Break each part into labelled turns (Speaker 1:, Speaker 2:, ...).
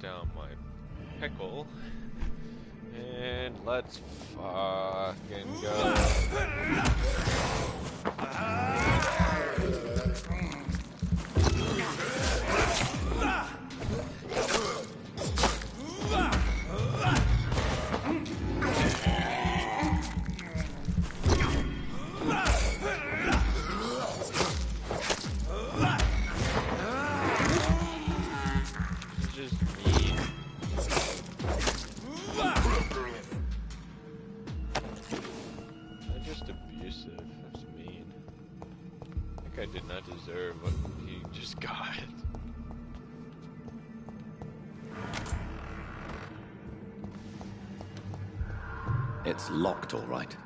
Speaker 1: down my pickle. And let's fucking go. I did not deserve what he just got.
Speaker 2: It's locked, all right.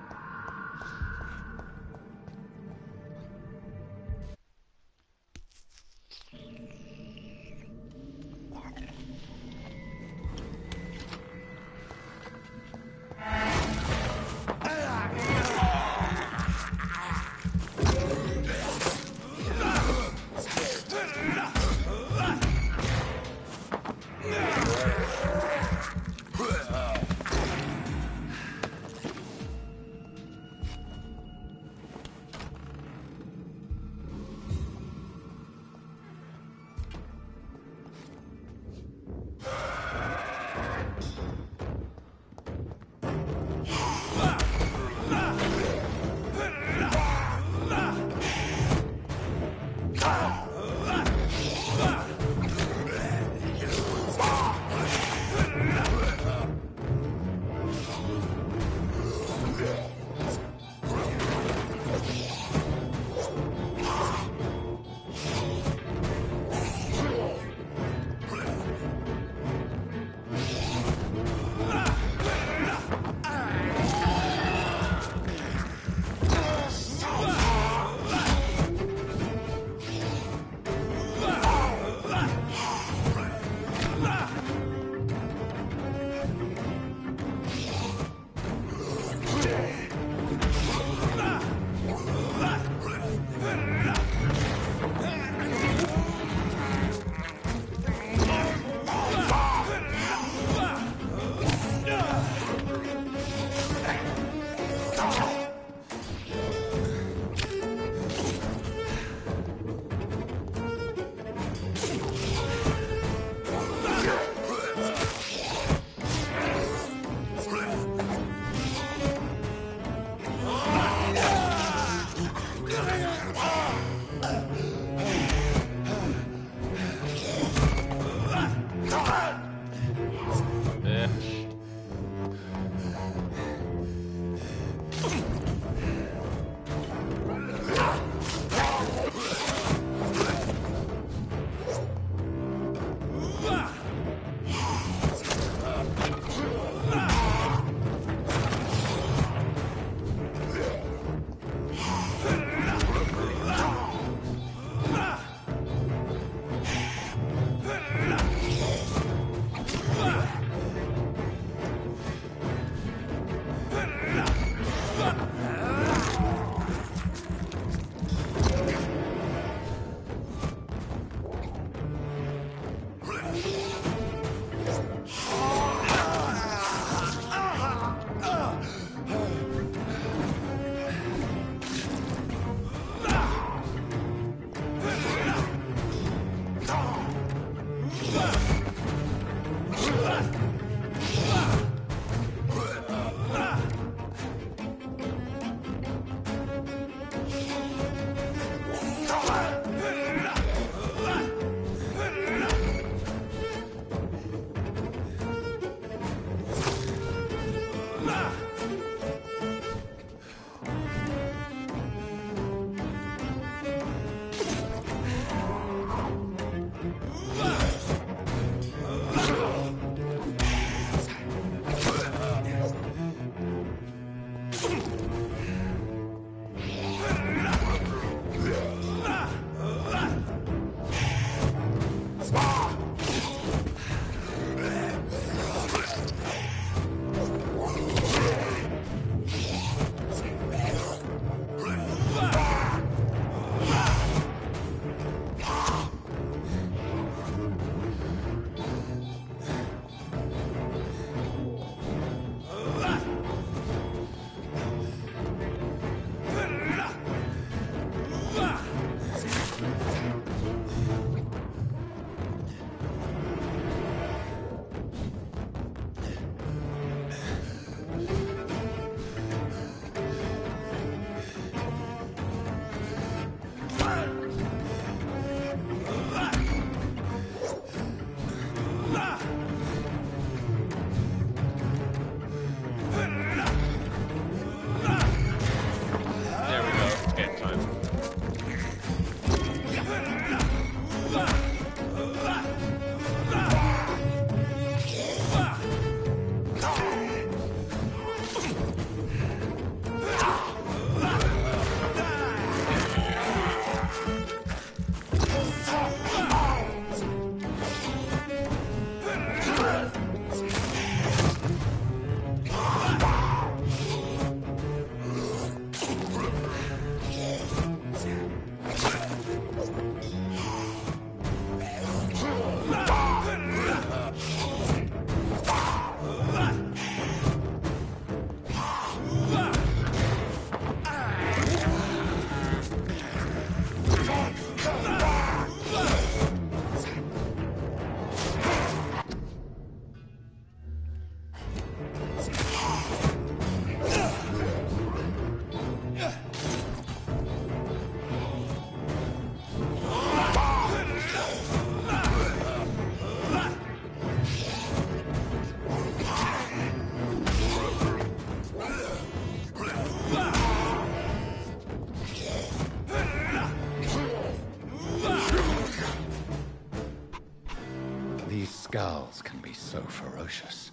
Speaker 2: These Skulls can be so ferocious.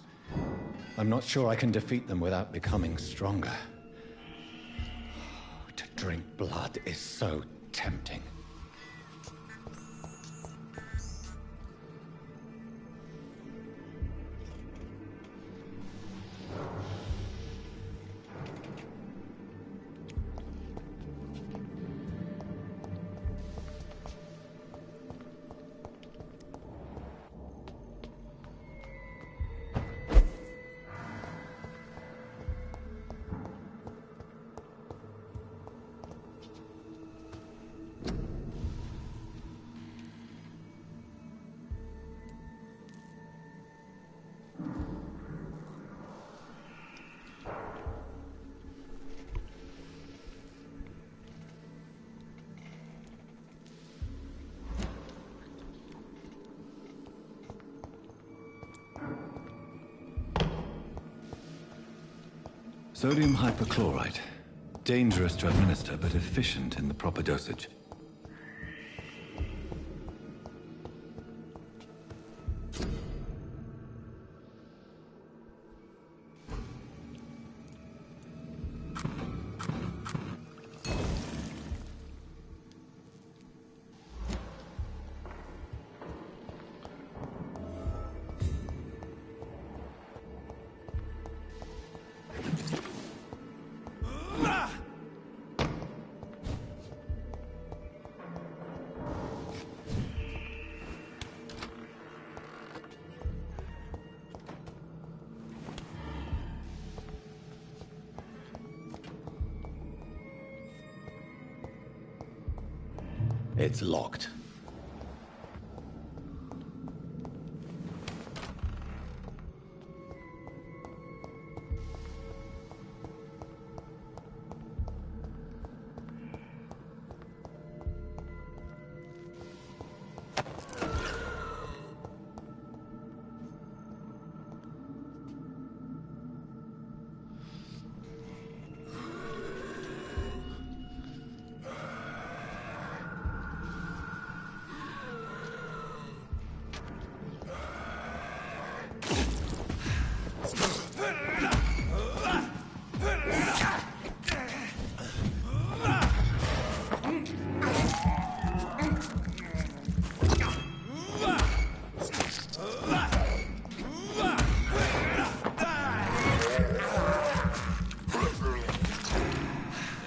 Speaker 2: I'm not sure I can defeat them without becoming stronger. To drink blood is so tempting. Sodium hypochlorite. Dangerous to administer, but efficient in the proper dosage. It's locked.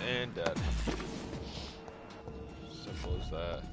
Speaker 1: And dead. Simple as that.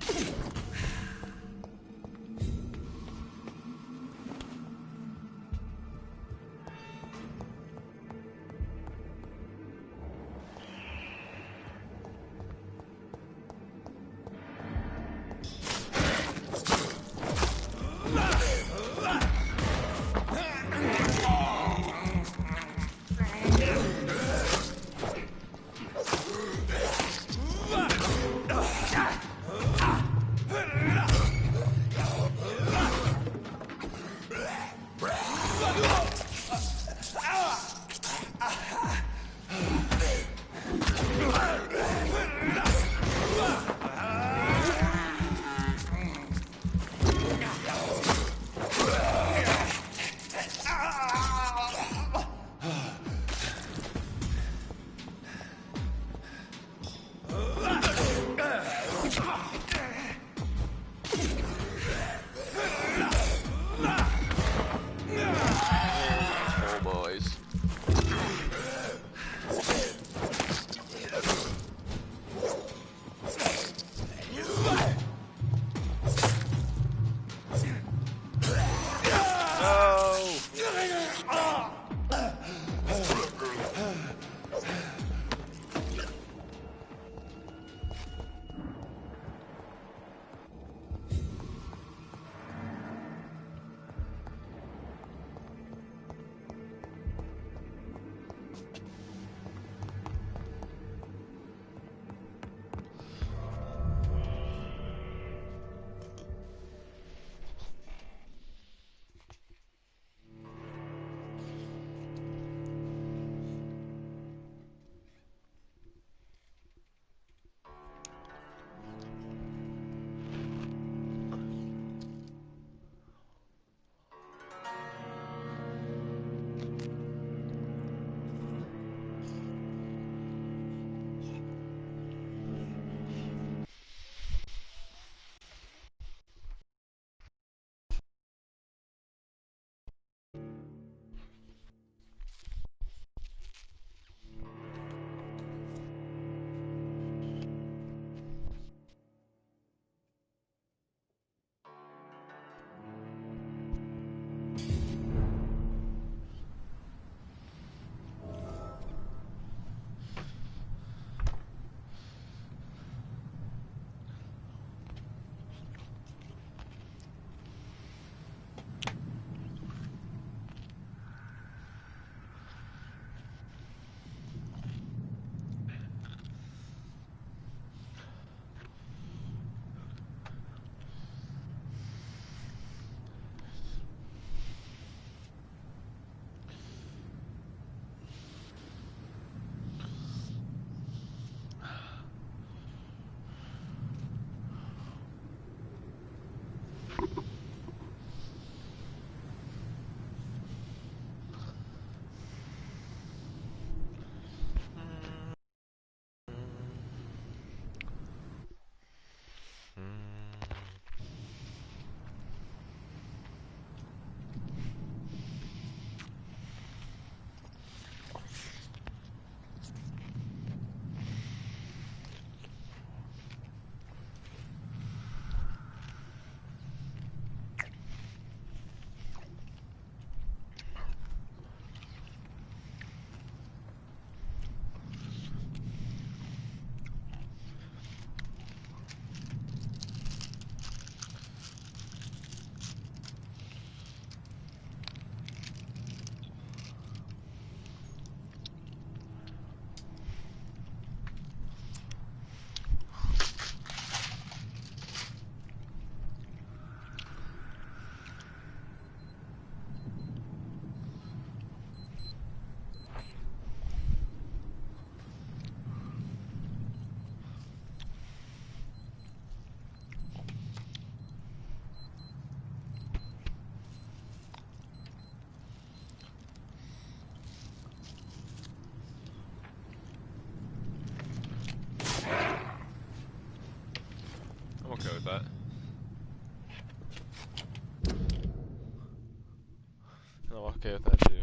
Speaker 1: okay with that too.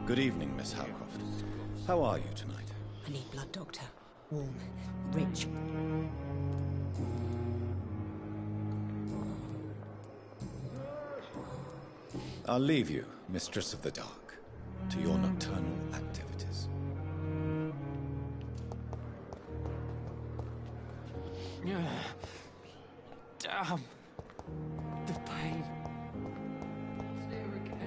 Speaker 2: Good evening, Miss Howcroft. How are you tonight?
Speaker 3: I need blood, Doctor. Warm, rich.
Speaker 2: I'll leave you, Mistress of the Dark, to your nocturnal activities.
Speaker 3: Damn. The pain. It's there again.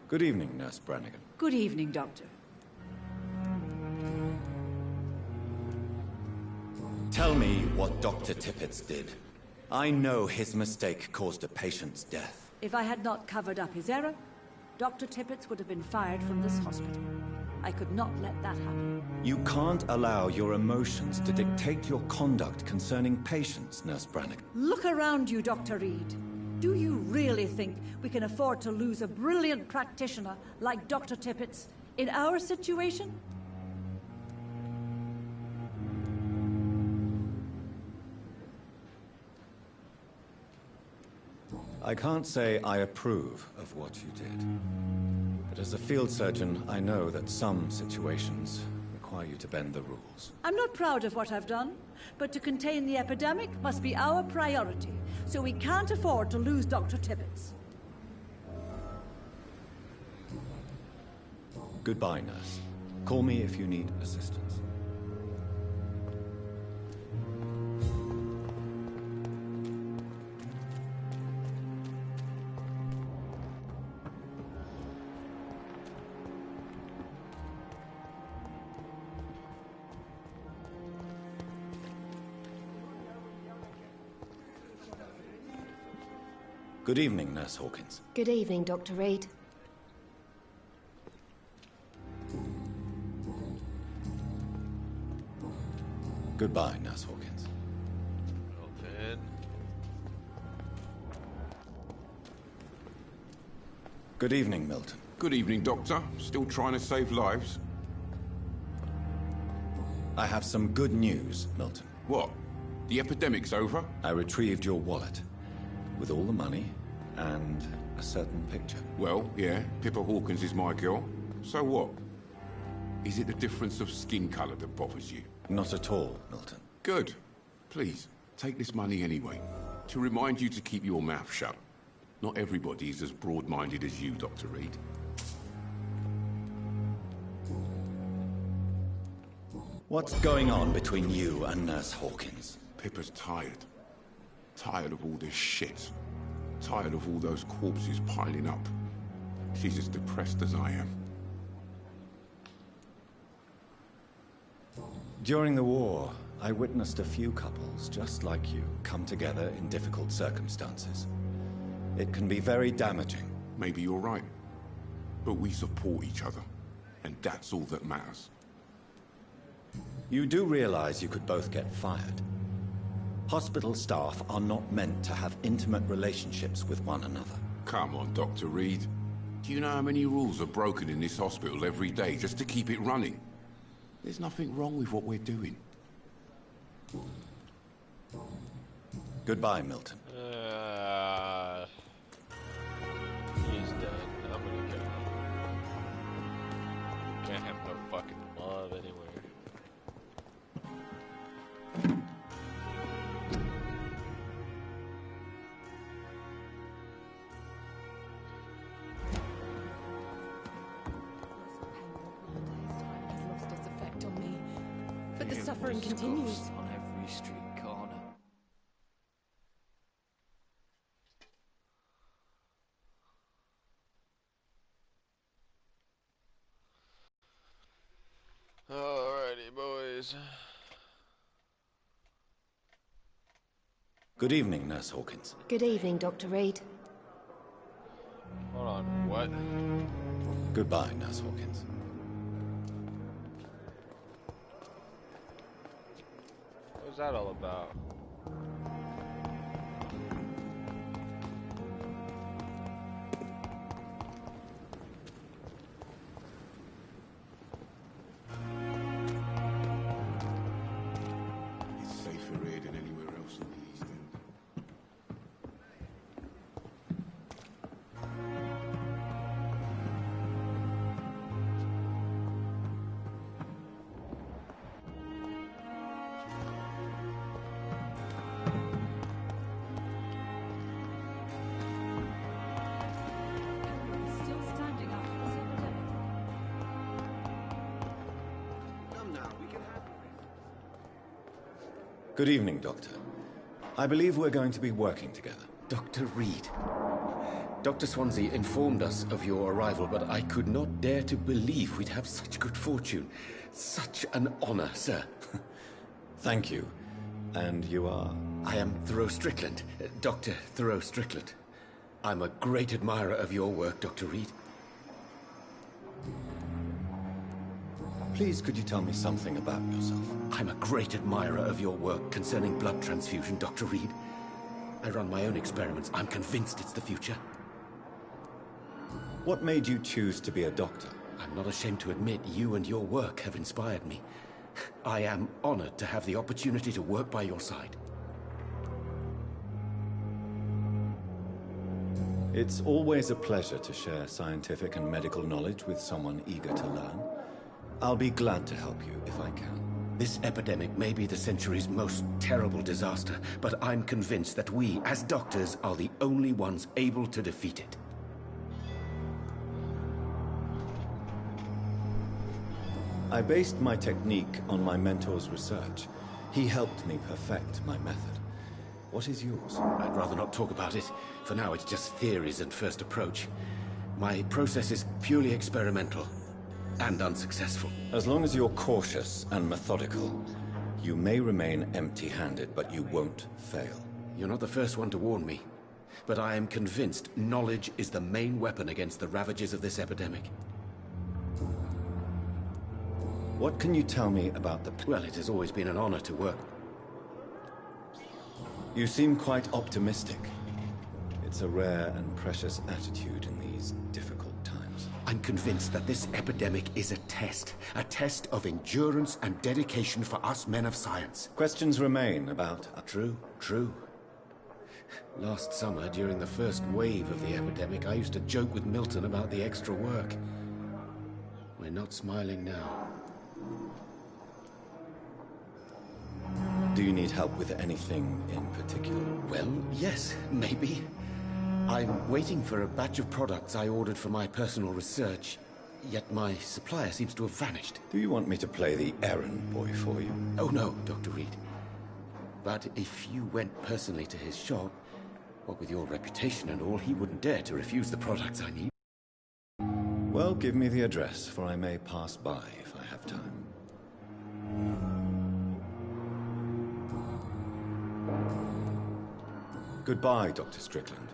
Speaker 2: Good evening, Nurse Brannigan.
Speaker 4: Good evening, Doctor.
Speaker 2: Tell me what Dr. Tippett did. I know his mistake caused a patient's death.
Speaker 4: If I had not covered up his error, Dr. Tippett would have been fired from this hospital. I could not let that happen.
Speaker 2: You can't allow your emotions to dictate your conduct concerning patients, Nurse Brannigan.
Speaker 4: Look around you, Dr. Reed. Do you really think we can afford to lose a brilliant practitioner like Dr. Tippett's in our situation?
Speaker 2: I can't say I approve of what you did. But as a field surgeon, I know that some situations require you to bend the rules.
Speaker 4: I'm not proud of what I've done, but to contain the epidemic must be our priority, so we can't afford to lose Dr. Tippett.
Speaker 2: Goodbye, nurse. Call me if you need assistance. Good evening, Nurse Hawkins.
Speaker 5: Good evening, Dr. Reed.
Speaker 2: Goodbye, Nurse Hawkins.
Speaker 1: Open.
Speaker 2: Good evening, Milton.
Speaker 6: Good evening, Doctor. Still trying to save lives?
Speaker 2: I have some good news, Milton.
Speaker 6: What? The epidemic's over?
Speaker 2: I retrieved your wallet, with all the money and a certain picture.
Speaker 6: Well, yeah, Pippa Hawkins is my girl. So what? Is it the difference of skin colour that bothers you?
Speaker 2: Not at all, Milton.
Speaker 6: Good. Please, take this money anyway. To remind you to keep your mouth shut. Not everybody is as broad-minded as you, Dr. Reed.
Speaker 2: What's going on between you and Nurse Hawkins?
Speaker 6: Pippa's tired. Tired of all this shit. Tired of all those corpses piling up. She's as depressed as I am.
Speaker 2: During the war, I witnessed a few couples, just like you, come together in difficult circumstances. It can be very damaging.
Speaker 6: Maybe you're right. But we support each other. And that's all that matters.
Speaker 2: You do realize you could both get fired. Hospital staff are not meant to have intimate relationships with one another.
Speaker 6: Come on, Dr. Reed. Do you know how many rules are broken in this hospital every day just to keep it running? There's nothing wrong with what we're doing.
Speaker 2: Goodbye, Milton.
Speaker 1: He's done. I'm gonna go. Can't have no fucking love anywhere.
Speaker 5: Suffering continues.
Speaker 3: On every street corner.
Speaker 1: Alrighty, boys.
Speaker 2: Good evening, Nurse Hawkins.
Speaker 5: Good evening, Dr. Reed.
Speaker 1: Hold on, what?
Speaker 2: Goodbye, Nurse Hawkins.
Speaker 1: What's that all about?
Speaker 6: It's safer here than anywhere else in the East End.
Speaker 4: Still standing after this epidemic.
Speaker 2: Good evening, Doctor. I believe we're going to be working together.
Speaker 7: Dr. Reed. Dr. Swansea informed us of your arrival, but I could not dare to believe we'd have such good fortune. Such an honor, sir.
Speaker 2: Thank you. And you are?
Speaker 7: I am Thoreau Strickland, Dr. Thoreau Strickland. I'm a great admirer of your work, Dr. Reed.
Speaker 2: Please, could you tell me something about yourself?
Speaker 7: I'm a great admirer of your work concerning blood transfusion, Dr. Reed. I run my own experiments. I'm convinced it's the future.
Speaker 2: What made you choose to be a doctor?
Speaker 7: I'm not ashamed to admit you and your work have inspired me. I am honored to have the opportunity to work by your side.
Speaker 2: It's always a pleasure to share scientific and medical knowledge with someone eager to learn. I'll be glad to help you if I can.
Speaker 7: This epidemic may be the century's most terrible disaster, but I'm convinced that we, as doctors, are the only ones able to defeat it.
Speaker 2: I based my technique on my mentor's research. He helped me perfect my method. What is yours?
Speaker 7: I'd rather not talk about it. For now, it's just theories and first approach. My process is purely experimental and unsuccessful.
Speaker 2: As long as you're cautious and methodical, you may remain empty-handed, but you won't fail.
Speaker 7: You're not the first one to warn me, but I am convinced knowledge is the main weapon against the ravages of this epidemic.
Speaker 2: What can you tell me about the...
Speaker 7: Well, it has always been an honor to work.
Speaker 2: You seem quite optimistic. It's a rare and precious attitude in these difficult times.
Speaker 7: I'm convinced that this epidemic is a test of endurance and dedication for us men of science.
Speaker 2: Questions remain about...
Speaker 7: True. Last summer, during the first wave of the epidemic, I used to joke with Milton about the extra work. We're not smiling now.
Speaker 2: Do you need help with anything in particular?
Speaker 7: Well, yes, maybe. I'm waiting for a batch of products I ordered for my personal research, yet my supplier seems to have vanished.
Speaker 2: Do you want me to play the errand boy for you?
Speaker 7: Oh no, Dr. Reed. But if you went personally to his shop, what with your reputation and all, he wouldn't dare to refuse the products I need.
Speaker 2: Well, give me the address, for I may pass by if I have time. Goodbye, Dr. Strickland.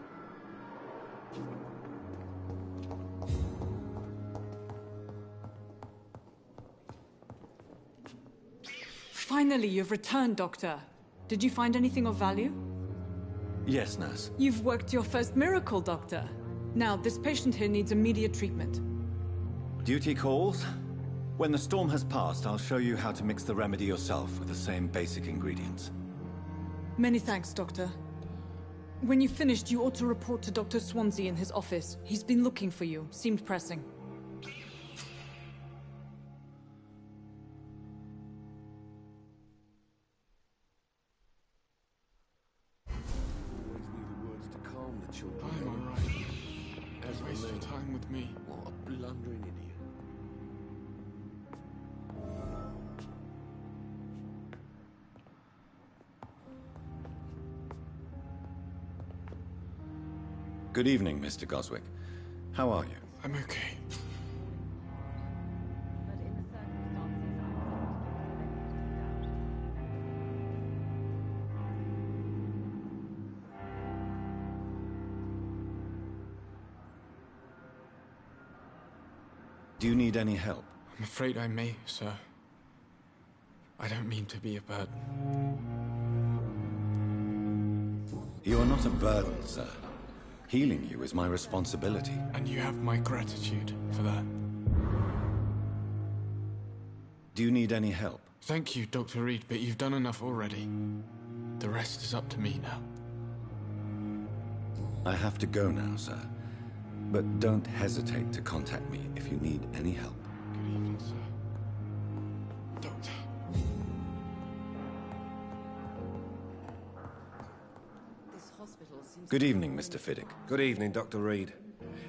Speaker 8: Finally, you've returned, Doctor. Did you find anything of value?
Speaker 2: Yes, nurse.
Speaker 8: You've worked your first miracle, Doctor. Now, this patient here needs immediate treatment.
Speaker 2: Duty calls? When the storm has passed, I'll show you how to mix the remedy yourself with the same basic ingredients.
Speaker 8: Many thanks, Doctor. When you've finished, you ought to report to Dr. Swansea in his office. He's been looking for you. Seemed pressing.
Speaker 6: I'm alright. As waste your time with me.
Speaker 3: What a blundering idiot.
Speaker 2: Good evening, Mr. Goswick. How are you?
Speaker 6: I'm okay.
Speaker 2: Do you need any help?
Speaker 6: I'm afraid I may, sir. I don't mean to be a burden.
Speaker 2: You are not a burden, sir. Healing you is my responsibility.
Speaker 6: And you have my gratitude for that.
Speaker 2: Do you need any help?
Speaker 6: Thank you, Dr. Reed, but you've done enough already. The rest is up to me now.
Speaker 2: I have to go now, sir. But don't hesitate to contact me if you need any help.
Speaker 6: Good evening, sir. Doctor.
Speaker 2: Good evening, Mr. Fiddick.
Speaker 9: Good evening, Dr. Reed.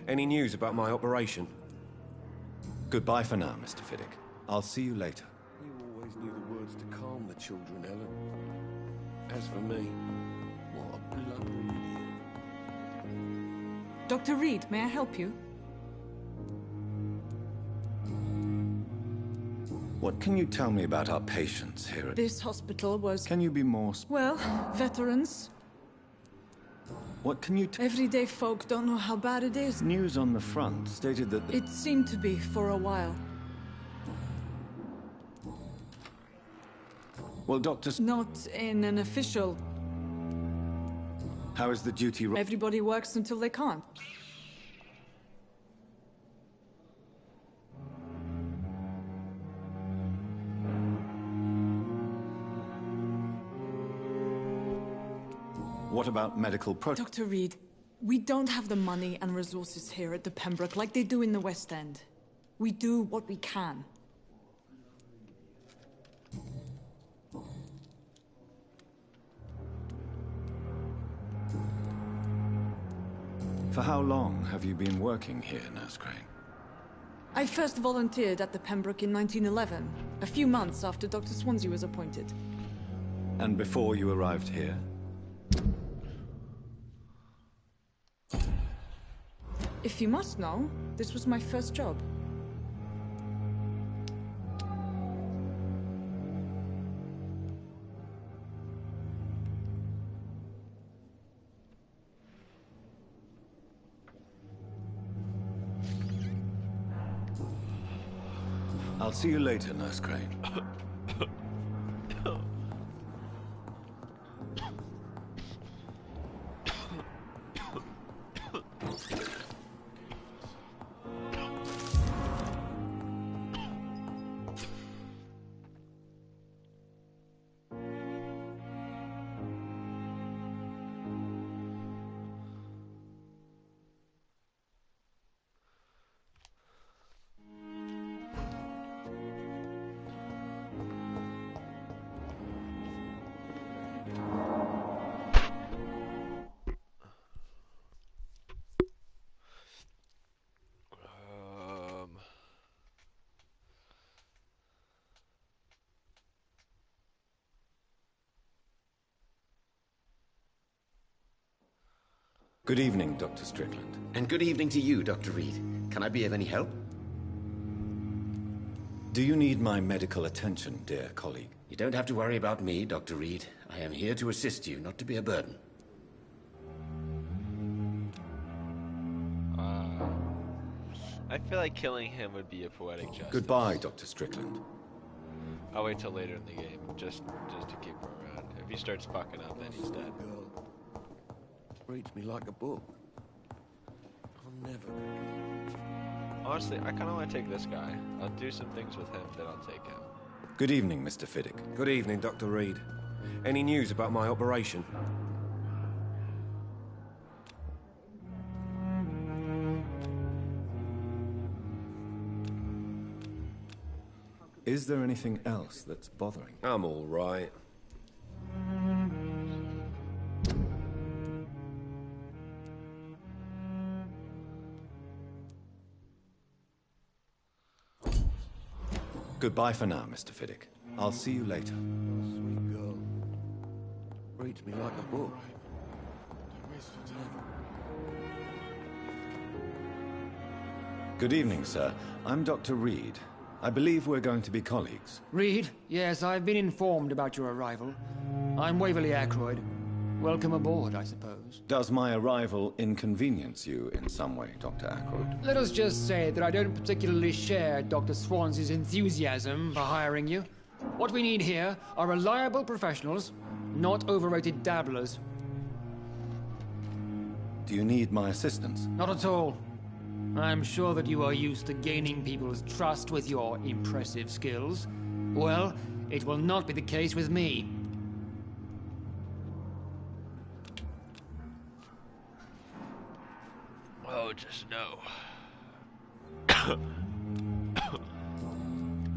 Speaker 9: Any news about my operation?
Speaker 2: Goodbye for now, Mr. Fiddick. I'll see you later.
Speaker 3: You always knew the words to calm the children, Ellen. As for me, what a blundering idiot.
Speaker 8: Dr. Reed, may I help you?
Speaker 2: What can you tell me about our patients here at...
Speaker 8: This hospital was...
Speaker 2: Can you be more...
Speaker 8: Well, veterans.
Speaker 2: What can you
Speaker 8: Everyday folk don't know how bad it is.
Speaker 2: News on the front stated that...
Speaker 8: It seemed to be for a while.
Speaker 2: Well, Doctor...
Speaker 8: Not in an official...
Speaker 2: How is the duty...
Speaker 8: Everybody works until they can't.
Speaker 2: What about medical
Speaker 8: Dr. Reed, we don't have the money and resources here at the Pembroke like they do in the West End. We do what we can.
Speaker 2: For how long have you been working here, Nurse Crane?
Speaker 8: I first volunteered at the Pembroke in 1911, a few months after Dr. Swansea was appointed.
Speaker 2: And before you arrived here?
Speaker 8: If you must know, this was my first job.
Speaker 2: I'll see you later, Nurse Crane. Good evening, Dr. Strickland.
Speaker 7: And good evening to you, Dr. Reed. Can I be of any help?
Speaker 2: Do you need my medical attention, dear colleague?
Speaker 7: You don't have to worry about me, Dr. Reed. I am here to assist you, not to be a burden.
Speaker 1: I feel like killing him would be a poetic justice.
Speaker 2: Goodbye, Dr. Strickland.
Speaker 1: I'll wait till later in the game, just to keep him around. If he starts fucking up, then he's dead.
Speaker 3: Girl reads me like a book. I'll never.
Speaker 1: Honestly, I kind of want to take this guy. I'll do some things with him, then I'll take him.
Speaker 2: Good evening, Mr. Fiddick.
Speaker 9: Good evening, Dr. Reed. Any news about my operation?
Speaker 2: Is there anything else that's bothering you?
Speaker 9: I'm all right.
Speaker 2: Goodbye for now, Mr. Fiddick. I'll see you later.
Speaker 3: Sweet girl reads me like a book.
Speaker 2: Good evening, sir. I'm Dr. Reed. I believe we're going to be colleagues.
Speaker 10: Reed? Yes, I've been informed about your arrival. I'm Waverly Ackroyd. Welcome aboard, I suppose.
Speaker 2: Does my arrival inconvenience you in some way, Dr. Ackroyd?
Speaker 10: Let us just say that I don't particularly share Dr. Swansea's enthusiasm for hiring you. What we need here are reliable professionals, not overrated dabblers.
Speaker 2: Do you need my assistance?
Speaker 10: Not at all. I'm sure that you are used to gaining people's trust with your impressive skills. Well, it will not be the case with me.
Speaker 1: Oh, just no.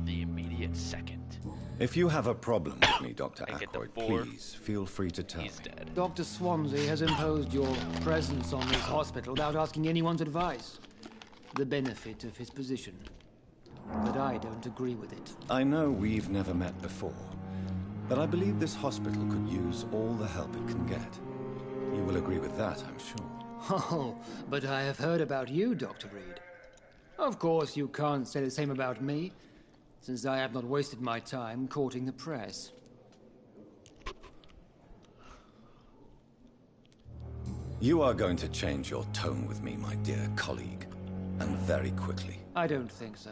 Speaker 1: The immediate second.
Speaker 2: If you have a problem with me, Dr.
Speaker 1: I get the
Speaker 2: Ackroyd,
Speaker 1: four.
Speaker 2: please feel free to tell me.
Speaker 1: He's dead.
Speaker 10: Dr. Swansea has imposed your presence on this hospital without asking anyone's advice. The benefit of his position. But I don't agree with it.
Speaker 2: I know we've never met before, but I believe this hospital could use all the help it can get. You will agree with that, I'm sure.
Speaker 10: Oh, but I have heard about you, Dr. Reed. Of course, you can't say the same about me, since I have not wasted my time courting the press.
Speaker 2: You are going to change your tone with me, my dear colleague, and very quickly.
Speaker 10: I don't think so.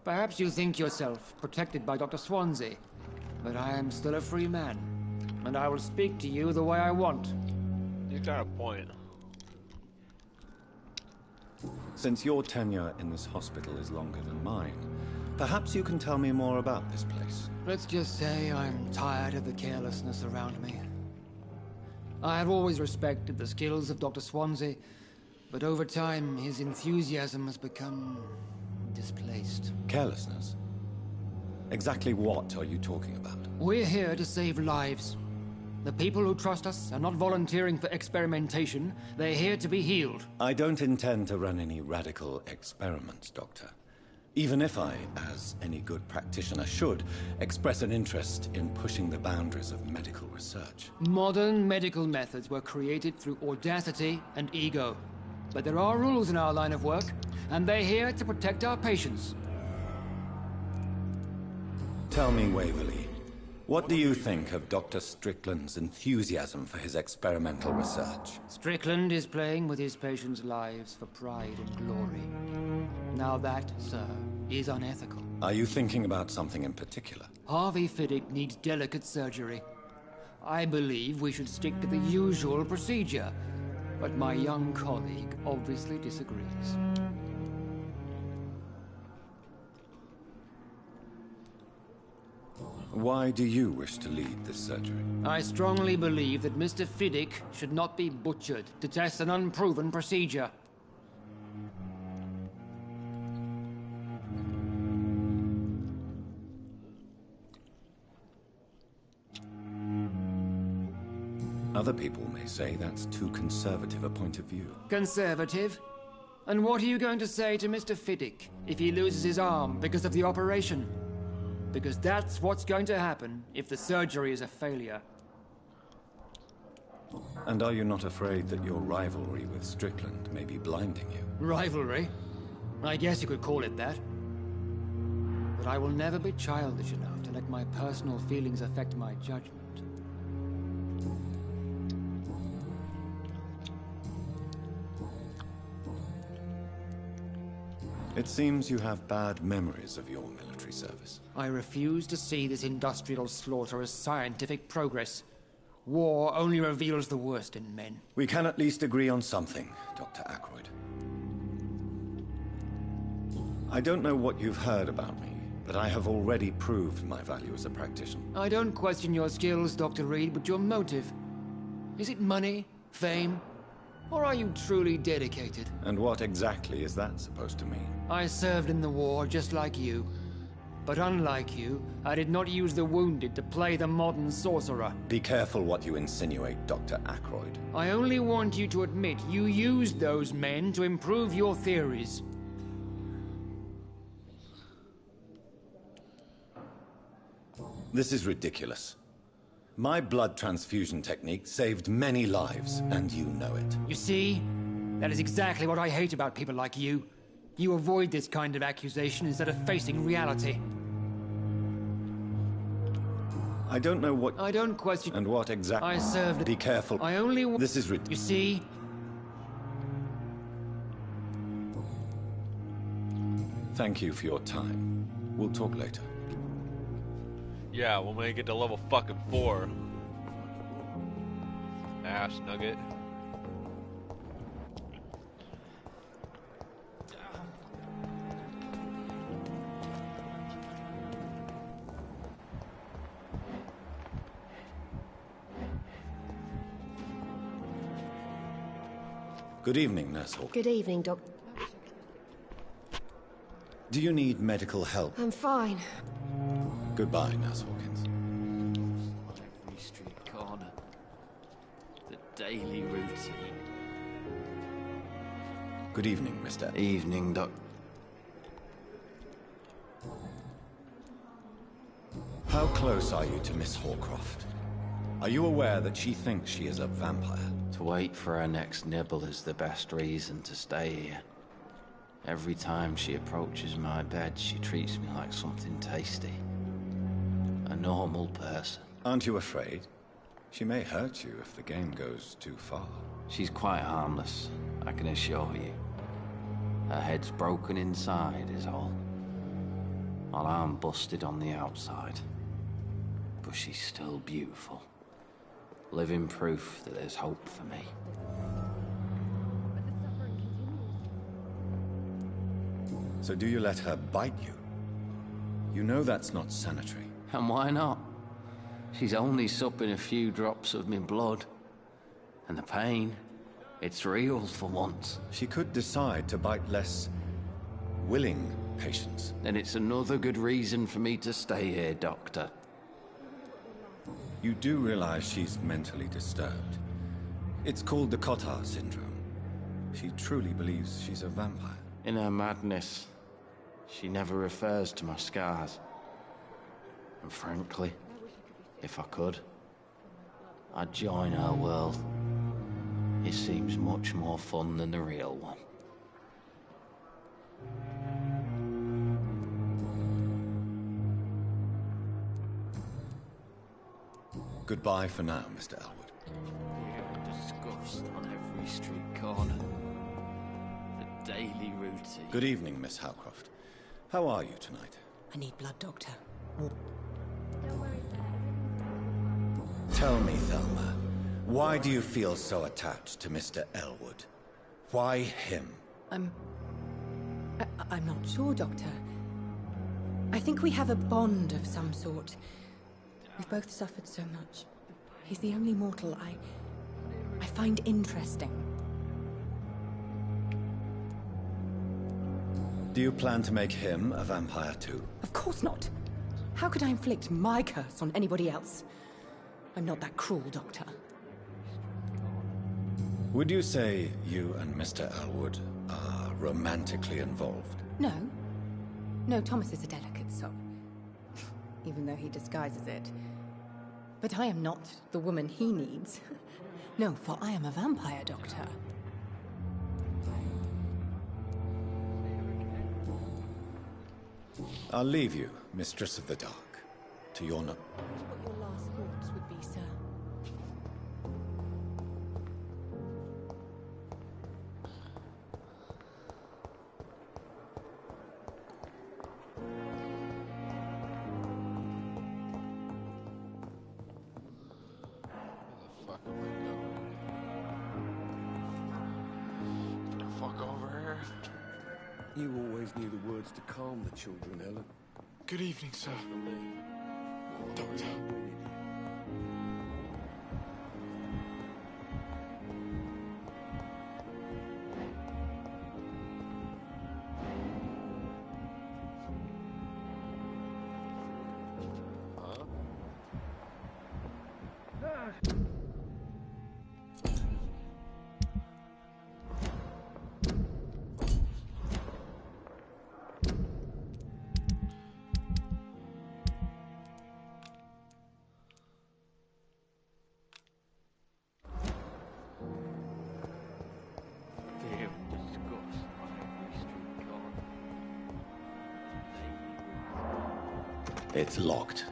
Speaker 10: Perhaps you think yourself protected by Dr. Swansea, but I am still a free man, and I will speak to you the way I want.
Speaker 1: He's got a point.
Speaker 2: Since your tenure in this hospital is longer than mine, perhaps you can tell me more about this place.
Speaker 10: Let's just say I'm tired of the carelessness around me. I have always respected the skills of Dr. Swansea, but over time his enthusiasm has become displaced.
Speaker 2: Carelessness? Exactly what are you talking about?
Speaker 10: We're here to save lives. The people who trust us are not volunteering for experimentation. They're here to be healed.
Speaker 2: I don't intend to run any radical experiments, Doctor. Even if I, as any good practitioner should, express an interest in pushing the boundaries of medical research.
Speaker 10: Modern medical methods were created through audacity and ego. But there are rules in our line of work, and they're here to protect our patients.
Speaker 2: Tell me, Waverly, what do you think of Dr. Strickland's enthusiasm for his experimental research?
Speaker 10: Strickland is playing with his patients' lives for pride and glory. Now that, sir, is unethical.
Speaker 2: Are you thinking about something in particular?
Speaker 10: Harvey Fiddick needs delicate surgery. I believe we should stick to the usual procedure, but my young colleague obviously disagrees.
Speaker 2: Why do you wish to lead this surgery?
Speaker 10: I strongly believe that Mr. Fiddick should not be butchered to test an unproven procedure.
Speaker 2: Other people may say that's too conservative a point of view.
Speaker 10: Conservative? And what are you going to say to Mr. Fiddick if he loses his arm because of the operation? Because that's what's going to happen if the surgery is a failure.
Speaker 2: And are you not afraid that your rivalry with Strickland may be blinding you?
Speaker 10: Rivalry? I guess you could call it that. But I will never be childish enough to let my personal feelings affect my judgment.
Speaker 2: It seems you have bad memories of your military service.
Speaker 10: I refuse to see this industrial slaughter as scientific progress. War only reveals the worst in men.
Speaker 2: We can at least agree on something, Dr. Ackroyd. I don't know what you've heard about me, but I have already proved my value as a practitioner.
Speaker 10: I don't question your skills, Dr. Reed, but your motive. Is it money, fame, or are you truly dedicated?
Speaker 2: And what exactly is that supposed to mean?
Speaker 10: I served in the war just like you. But unlike you, I did not use the wounded to play the modern sorcerer.
Speaker 2: Be careful what you insinuate, Dr. Ackroyd.
Speaker 10: I only want you to admit you used those men to improve your theories.
Speaker 2: This is ridiculous. My blood transfusion technique saved many lives, and you know it.
Speaker 10: You see? That is exactly what I hate about people like you. You avoid this kind of accusation instead of facing reality.
Speaker 2: I don't know what...
Speaker 10: I don't question...
Speaker 2: And what exactly...
Speaker 10: I served...
Speaker 2: Be careful.
Speaker 10: I only...
Speaker 2: This is ridiculous.
Speaker 10: You see?
Speaker 2: Thank you for your time. We'll talk later.
Speaker 1: Yeah, when we get to level fucking 4. Ass nugget.
Speaker 2: Good evening, Nurse Hawkins.
Speaker 5: Good evening, Doc.
Speaker 2: Do you need medical help?
Speaker 5: I'm fine.
Speaker 2: Goodbye, Nurse Hawkins.
Speaker 11: Every street corner. The daily routine.
Speaker 2: Good evening, Mr.
Speaker 11: Evening, Doc.
Speaker 2: How close are you to Miss Hawcroft? Are you aware that she thinks she is a vampire?
Speaker 11: To wait for her next nibble is the best reason to stay here. Every time she approaches my bed, she treats me like something tasty. A normal person.
Speaker 2: Aren't you afraid? She may hurt you if the game goes too far.
Speaker 11: She's quite harmless, I can assure you. Her head's broken inside is all. While I'm busted on the outside. But she's still beautiful. Living proof that there's hope for me.
Speaker 2: So do you let her bite you? You know that's not sanitary.
Speaker 11: And why not? She's only supping a few drops of me blood. And the pain, it's real for once.
Speaker 2: She could decide to bite less willing patients.
Speaker 11: Then it's another good reason for me to stay here, Doctor.
Speaker 2: You do realize she's mentally disturbed. It's called the Cotard syndrome. She truly believes she's a vampire.
Speaker 11: In her madness, she never refers to my scars. And frankly, if I could, I'd join her world. It seems much more fun than the real one.
Speaker 2: Goodbye for now, Mr. Elwood.
Speaker 11: Fear and disgust on every street corner. The daily routine.
Speaker 2: Good evening, Miss Howcroft. How are you tonight?
Speaker 5: I need blood, Doctor.
Speaker 2: Tell me, Thelma, why do you feel so attached to Mr. Elwood? Why him?
Speaker 5: I'm not sure, Doctor. I think we have a bond of some sort. We've both suffered so much. He's the only mortal I find interesting.
Speaker 2: Do you plan to make him a vampire too?
Speaker 5: Of course not. How could I inflict my curse on anybody else? I'm not that cruel, Doctor.
Speaker 2: Would you say you and Mr. Elwood are romantically involved?
Speaker 5: No. No, Thomas is a delicate soul. Even though he disguises it. But I am not the woman he needs. No, for I am a vampire, Doctor.
Speaker 2: I'll leave you, Mistress of the Dark, to your
Speaker 5: What your last thoughts would be, sir.
Speaker 1: Where the fuck am I going? Get the fuck over here.
Speaker 3: You always knew the words to calm the children, Ellen.
Speaker 12: Good evening, sir.
Speaker 3: For me,
Speaker 12: Doctor.
Speaker 11: Fear and disgust on every street corner.
Speaker 2: It's locked.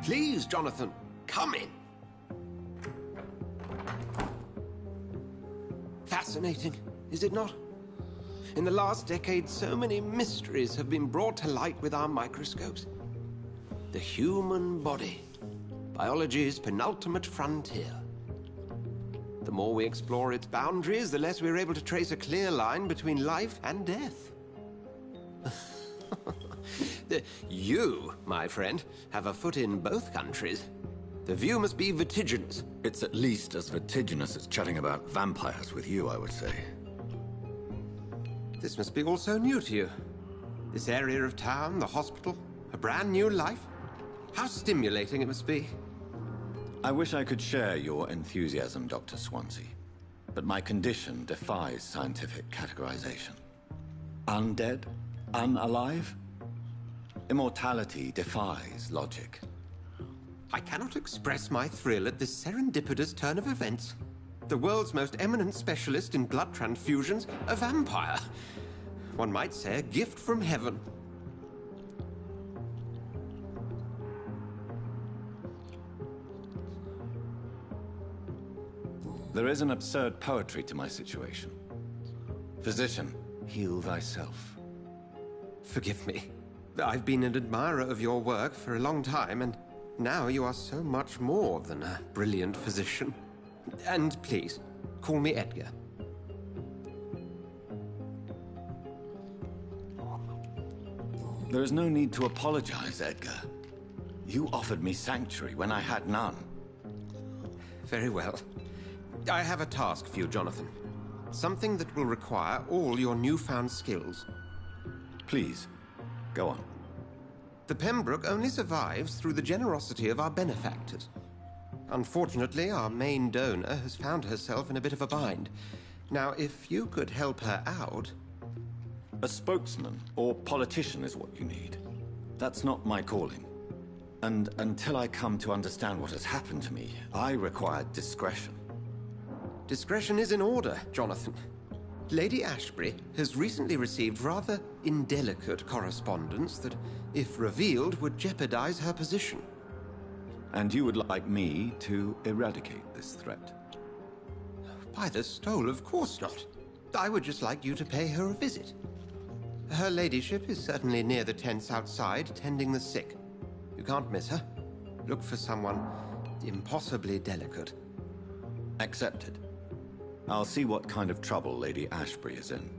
Speaker 9: Please, Jonathan, come in. Fascinating, is it not? In the last decade, so many mysteries have been brought to light with our microscopes. The human body, biology's penultimate frontier. The more we explore its boundaries, the less we're able to trace a clear line between life and death. You, my friend, have a foot in both countries. The view must be vertiginous.
Speaker 2: It's at least as vertiginous as chatting about vampires with you, I would say.
Speaker 9: This must be all so new to you. This area of town, the hospital, a brand new life. How stimulating it must be.
Speaker 2: I wish I could share your enthusiasm, Dr. Swansea. But my condition defies scientific categorization. Undead? Unalive? Immortality defies logic.
Speaker 9: I cannot express my thrill at this serendipitous turn of events. The world's most eminent specialist in blood transfusions, a vampire. One might say a gift from heaven.
Speaker 2: There is an absurd poetry to my situation. Physician, heal thyself.
Speaker 9: Forgive me. I've been an admirer of your work for a long time, and now you are so much more than a brilliant physician. And please, call me Edgar.
Speaker 2: There is no need to apologize, Edgar. You offered me sanctuary when I had none.
Speaker 9: Very well. I have a task for you, Jonathan. Something that will require all your newfound skills.
Speaker 2: Please, go on.
Speaker 9: The Pembroke only survives through the generosity of our benefactors. Unfortunately, our main donor has found herself in a bit of a bind. Now, if you could help her out...
Speaker 2: A spokesman or politician is what you need. That's not my calling. And until I come to understand what has happened to me, I require discretion.
Speaker 9: Discretion is in order, Jonathan. Lady Ashbury has recently received rather indelicate correspondence that, if revealed, would jeopardize her position.
Speaker 2: And you would like me to eradicate this threat?
Speaker 9: By the stole, of course not. I would just like you to pay her a visit. Her ladyship is certainly near the tents outside, tending the sick. You can't miss her. Look for someone impossibly delicate.
Speaker 2: Accepted. I'll see what kind of trouble Lady Ashbury is in.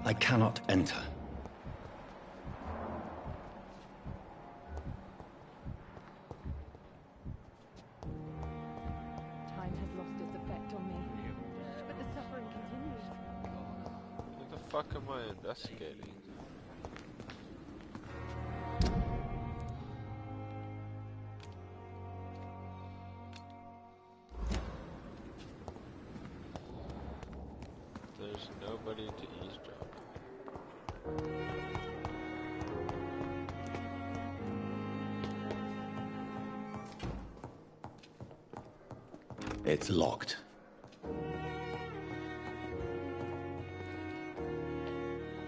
Speaker 2: I cannot enter.
Speaker 5: Time has lost its effect on me, but the suffering continues.
Speaker 1: What the fuck am I investigating? There's nobody to eavesdrop.
Speaker 2: It's locked.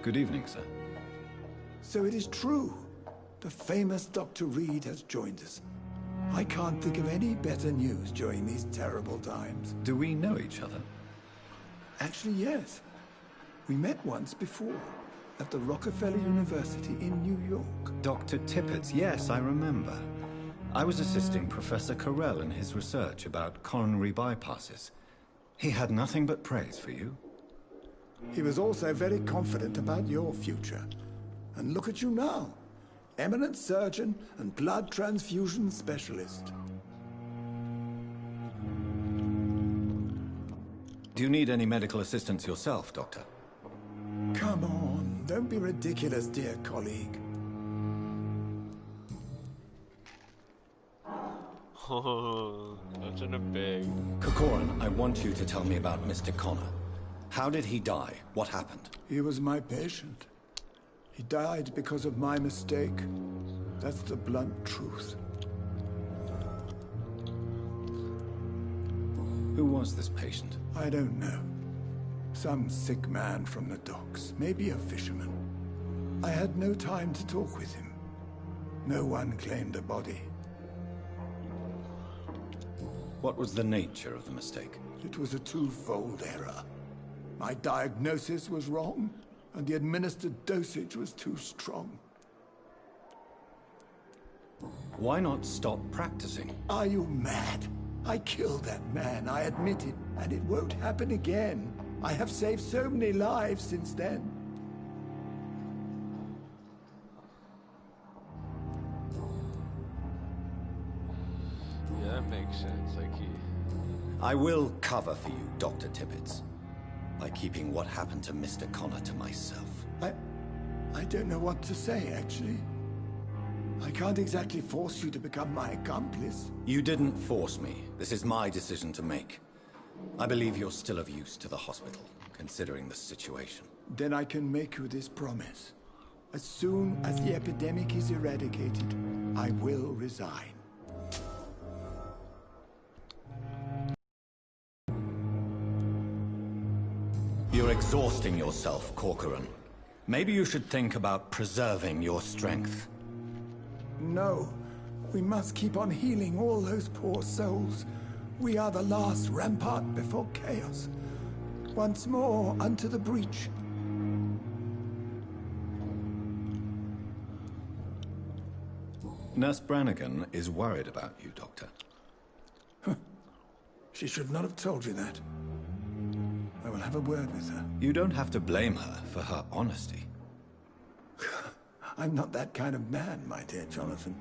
Speaker 2: Good evening, sir.
Speaker 13: So it is true. The famous Dr. Reed has joined us. I can't think of any better news during these terrible times.
Speaker 2: Do we know each other?
Speaker 13: Actually, yes. We met once before, at the Rockefeller University in New York.
Speaker 2: Dr. Tippett's, yes, I remember. I was assisting Professor Carell in his research about coronary bypasses. He had nothing but praise for you.
Speaker 13: He was also very confident about your future. And look at you now. Eminent surgeon and blood transfusion specialist.
Speaker 2: Do you need any medical assistance yourself, Doctor?
Speaker 13: Come on, don't be ridiculous, dear colleague.
Speaker 1: Oh, that's in a big...
Speaker 2: Corcoran, I want you to tell me about Mr. Connor. How did he die? What happened?
Speaker 13: He was my patient. He died because of my mistake. That's the blunt truth.
Speaker 2: Who was this patient?
Speaker 13: I don't know. Some sick man from the docks, maybe a fisherman. I had no time to talk with him. No one claimed a body.
Speaker 2: What was the nature of the mistake?
Speaker 13: It was a twofold error. My diagnosis was wrong, and the administered dosage was too strong.
Speaker 2: Why not stop practicing?
Speaker 13: Are you mad? I killed that man, I admit it, and it won't happen again. I have saved so many lives since then.
Speaker 1: Yeah, that makes sense. Like he...
Speaker 2: I will cover for you, Dr. Tippett, by keeping what happened to Mr. Connor to myself.
Speaker 13: I don't know what to say, actually. I can't exactly force you to become my accomplice.
Speaker 2: You didn't force me. This is my decision to make. I believe you're still of use to the hospital, considering the situation.
Speaker 13: Then I can make you this promise. As soon as the epidemic is eradicated, I will resign.
Speaker 2: You're exhausting yourself, Corcoran. Maybe you should think about preserving your strength.
Speaker 13: No. We must keep on healing all those poor souls. We are the last rampart before chaos. Once more, unto the breach.
Speaker 2: Nurse Brannigan is worried about you, Doctor.
Speaker 13: She should not have told you that. I will have a word with her.
Speaker 2: You don't have to blame her for her honesty.
Speaker 13: I'm not that kind of man, my dear Jonathan.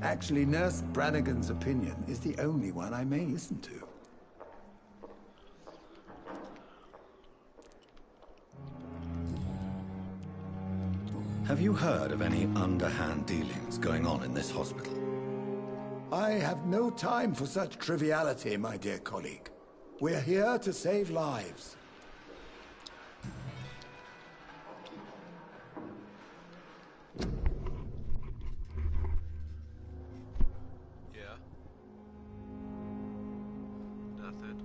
Speaker 13: Actually, Nurse Brannigan's opinion is the only one I may listen to.
Speaker 2: Have you heard of any underhand dealings going on in this hospital?
Speaker 13: I have no time for such triviality, my dear colleague. We're here to save lives.
Speaker 1: Yeah. Nothing.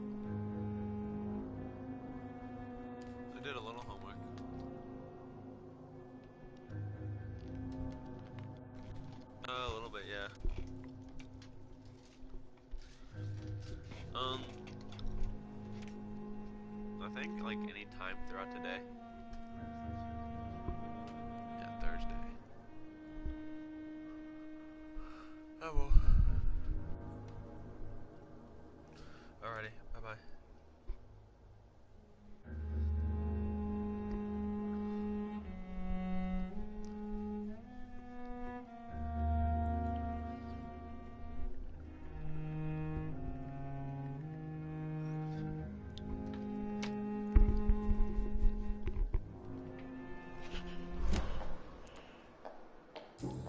Speaker 1: I did a little homework. A little bit, yeah. I think like any time throughout today. Yeah, Thursday. Oh well. Alrighty, bye bye.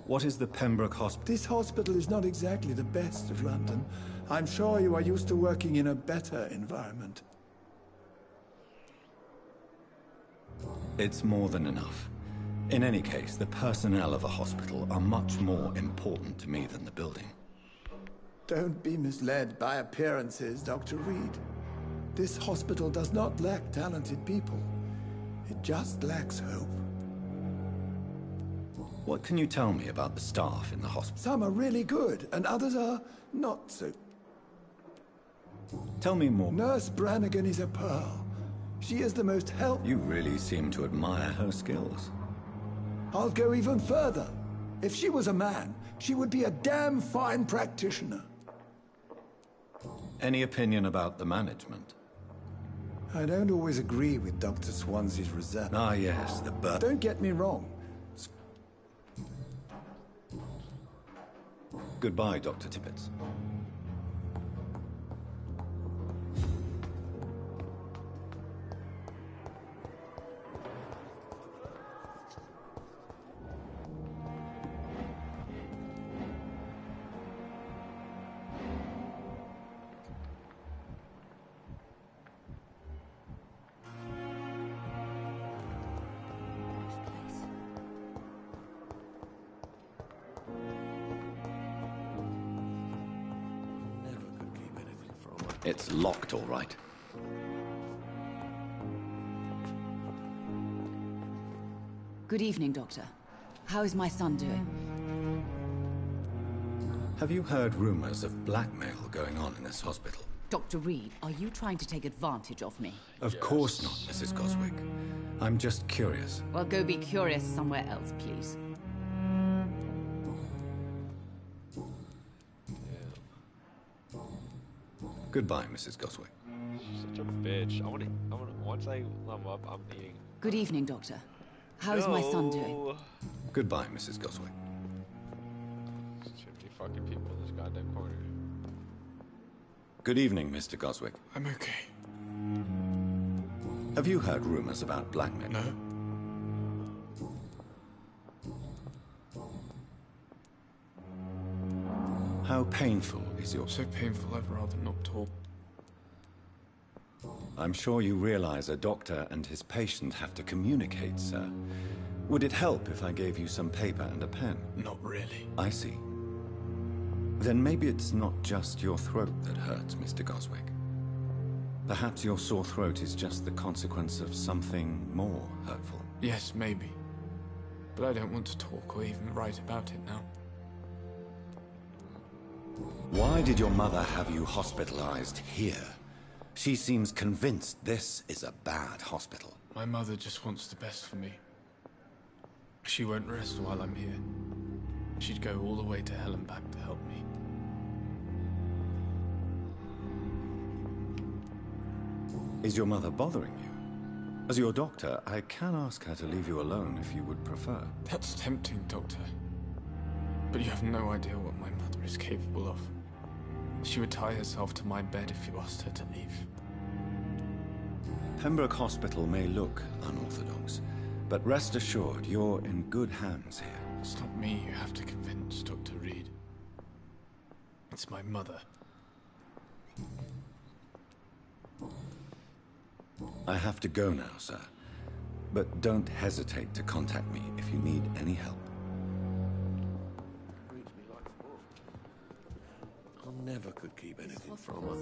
Speaker 2: What is the Pembroke Hospital?
Speaker 13: This hospital is not exactly the best of London. I'm sure you are used to working in a better environment.
Speaker 2: It's more than enough. In any case, the personnel of a hospital are much more important to me than the building.
Speaker 13: Don't be misled by appearances, Dr. Reed. This hospital does not lack talented people. It just lacks hope.
Speaker 2: What can you tell me about the staff in the hospital?
Speaker 13: Some are really good, and others are not so.
Speaker 2: Tell me more.
Speaker 13: Nurse Brannigan is a pearl. She is the most
Speaker 2: You really seem to admire her skills.
Speaker 13: I'll go even further. If she was a man, she would be a damn fine practitioner.
Speaker 2: Any opinion about the management?
Speaker 13: I don't always agree with Dr. Swansea's result.
Speaker 2: Ah, yes, the
Speaker 13: Don't get me wrong.
Speaker 2: Goodbye, Dr. Tippett. It's locked, all right.
Speaker 14: Good evening, Doctor. How is my son doing?
Speaker 2: Have you heard rumors of blackmail going on in this hospital?
Speaker 14: Dr. Reed, are you trying to take advantage of me?
Speaker 2: Of course not, Mrs. Goswick. I'm just curious.
Speaker 14: Well, go be curious somewhere else, please.
Speaker 2: Goodbye, Mrs. Goswick.
Speaker 1: She's such a bitch. Once I level up, I'm eating.
Speaker 14: Good evening, Doctor. How's my son doing?
Speaker 2: Goodbye, Mrs. Goswick.
Speaker 1: There's too many fucking people in this goddamn corner.
Speaker 2: Good evening, Mr. Goswick.
Speaker 12: I'm okay.
Speaker 2: Have you heard rumors about blackmail?
Speaker 12: No.
Speaker 2: How painful is your...
Speaker 12: So painful, I'd rather not talk.
Speaker 2: I'm sure you realize a doctor and his patient have to communicate, sir. Would it help if I gave you some paper and a pen?
Speaker 12: Not really.
Speaker 2: I see. Then maybe it's not just your throat that hurts, Mr. Goswick. Perhaps your sore throat is just the consequence of something more hurtful.
Speaker 12: Yes, maybe. But I don't want to talk or even write about it now.
Speaker 2: Why did your mother have you hospitalized here? She seems convinced this is a bad hospital.
Speaker 12: My mother just wants the best for me. She won't rest while I'm here. She'd go all the way to hell and back to help me.
Speaker 2: Is your mother bothering you? As your doctor, I can ask her to leave you alone if you would prefer.
Speaker 12: That's tempting, Doctor. But you have no idea what my mother is capable of. She would tie herself to my bed if you asked her to leave.
Speaker 2: Pembroke Hospital may look unorthodox, but rest assured you're in good hands here.
Speaker 12: It's not me you have to convince, Dr. Reed. It's my mother.
Speaker 2: I have to go now, sir. But don't hesitate to contact me if you need any help.
Speaker 3: I never could keep anything from her.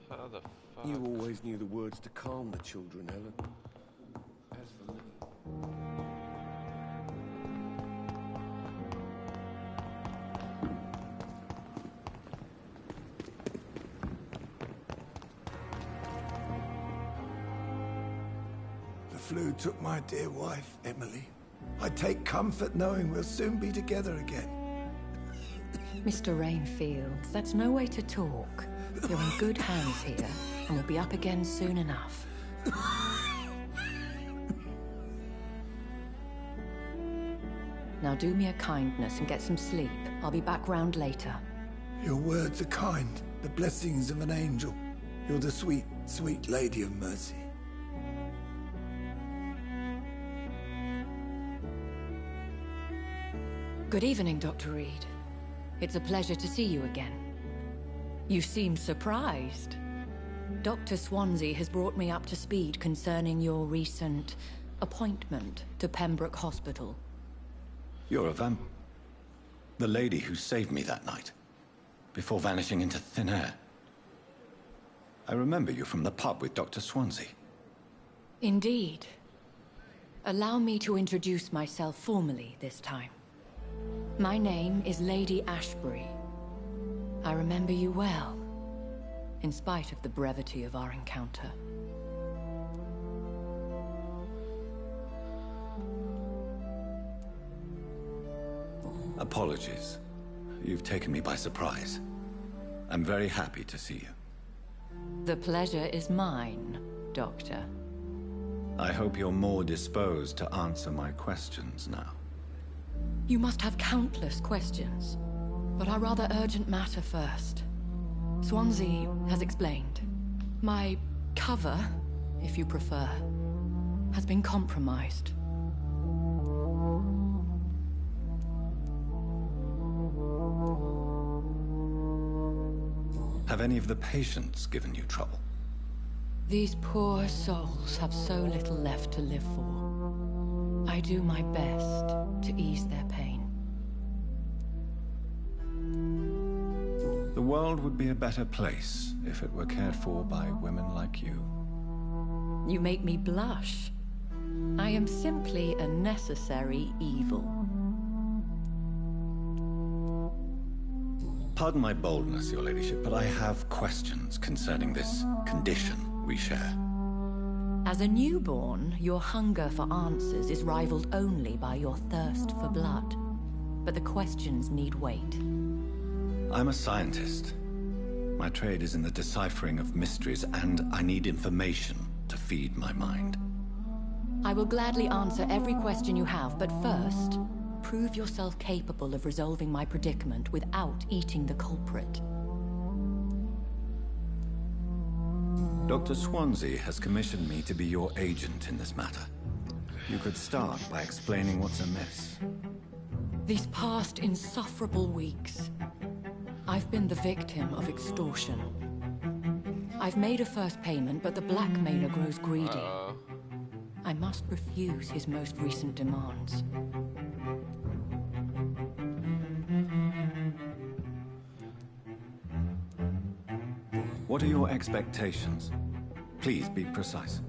Speaker 1: How the fuck?
Speaker 3: You always knew the words to calm the children, Ellen. As for me...
Speaker 13: The flu took my dear wife, Emily. I take comfort knowing we'll soon be together again.
Speaker 5: Mr. Rainfield, that's no way to talk. You're in good hands here, and we'll be up again soon enough. Now do me a kindness and get some sleep. I'll be back round later.
Speaker 13: Your words are kind, the blessings of an angel. You're the sweet, sweet Lady of Mercy.
Speaker 5: Good evening, Dr. Reed. It's a pleasure to see you again. You seem surprised. Dr. Swansea has brought me up to speed concerning your recent appointment to Pembroke Hospital.
Speaker 2: You're a vamp... The lady who saved me that night, before vanishing into thin air. I remember you from the pub with Dr. Swansea.
Speaker 5: Indeed. Allow me to introduce myself formally this time. My name is Lady Ashbury. I remember you well, in spite of the brevity of our encounter.
Speaker 2: Apologies. You've taken me by surprise. I'm very happy to see you.
Speaker 5: The pleasure is mine, Doctor.
Speaker 2: I hope you're more disposed to answer my questions now.
Speaker 5: You must have countless questions, but our rather urgent matter first. Swansea has explained. My cover, if you prefer, has been compromised.
Speaker 2: Have any of the patients given you trouble?
Speaker 5: These poor souls have so little left to live for. I do my best to ease their pain.
Speaker 2: The world would be a better place if it were cared for by women like you.
Speaker 5: You make me blush. I am simply a necessary evil.
Speaker 2: Pardon my boldness, Your Ladyship, but I have questions concerning this condition we share.
Speaker 5: As a newborn, your hunger for answers is rivaled only by your thirst for blood. But the questions need wait.
Speaker 2: I'm a scientist. My trade is in the deciphering of mysteries, and I need information to feed my mind.
Speaker 5: I will gladly answer every question you have, but first, prove yourself capable of resolving my predicament without eating the culprit.
Speaker 2: Dr. Swansea has commissioned me to be your agent in this matter. You could start by explaining what's amiss.
Speaker 5: These past insufferable weeks, I've been the victim of extortion. I've made a first payment, but the blackmailer grows greedy. I must refuse his most recent demands.
Speaker 2: What are your expectations? Please be precise.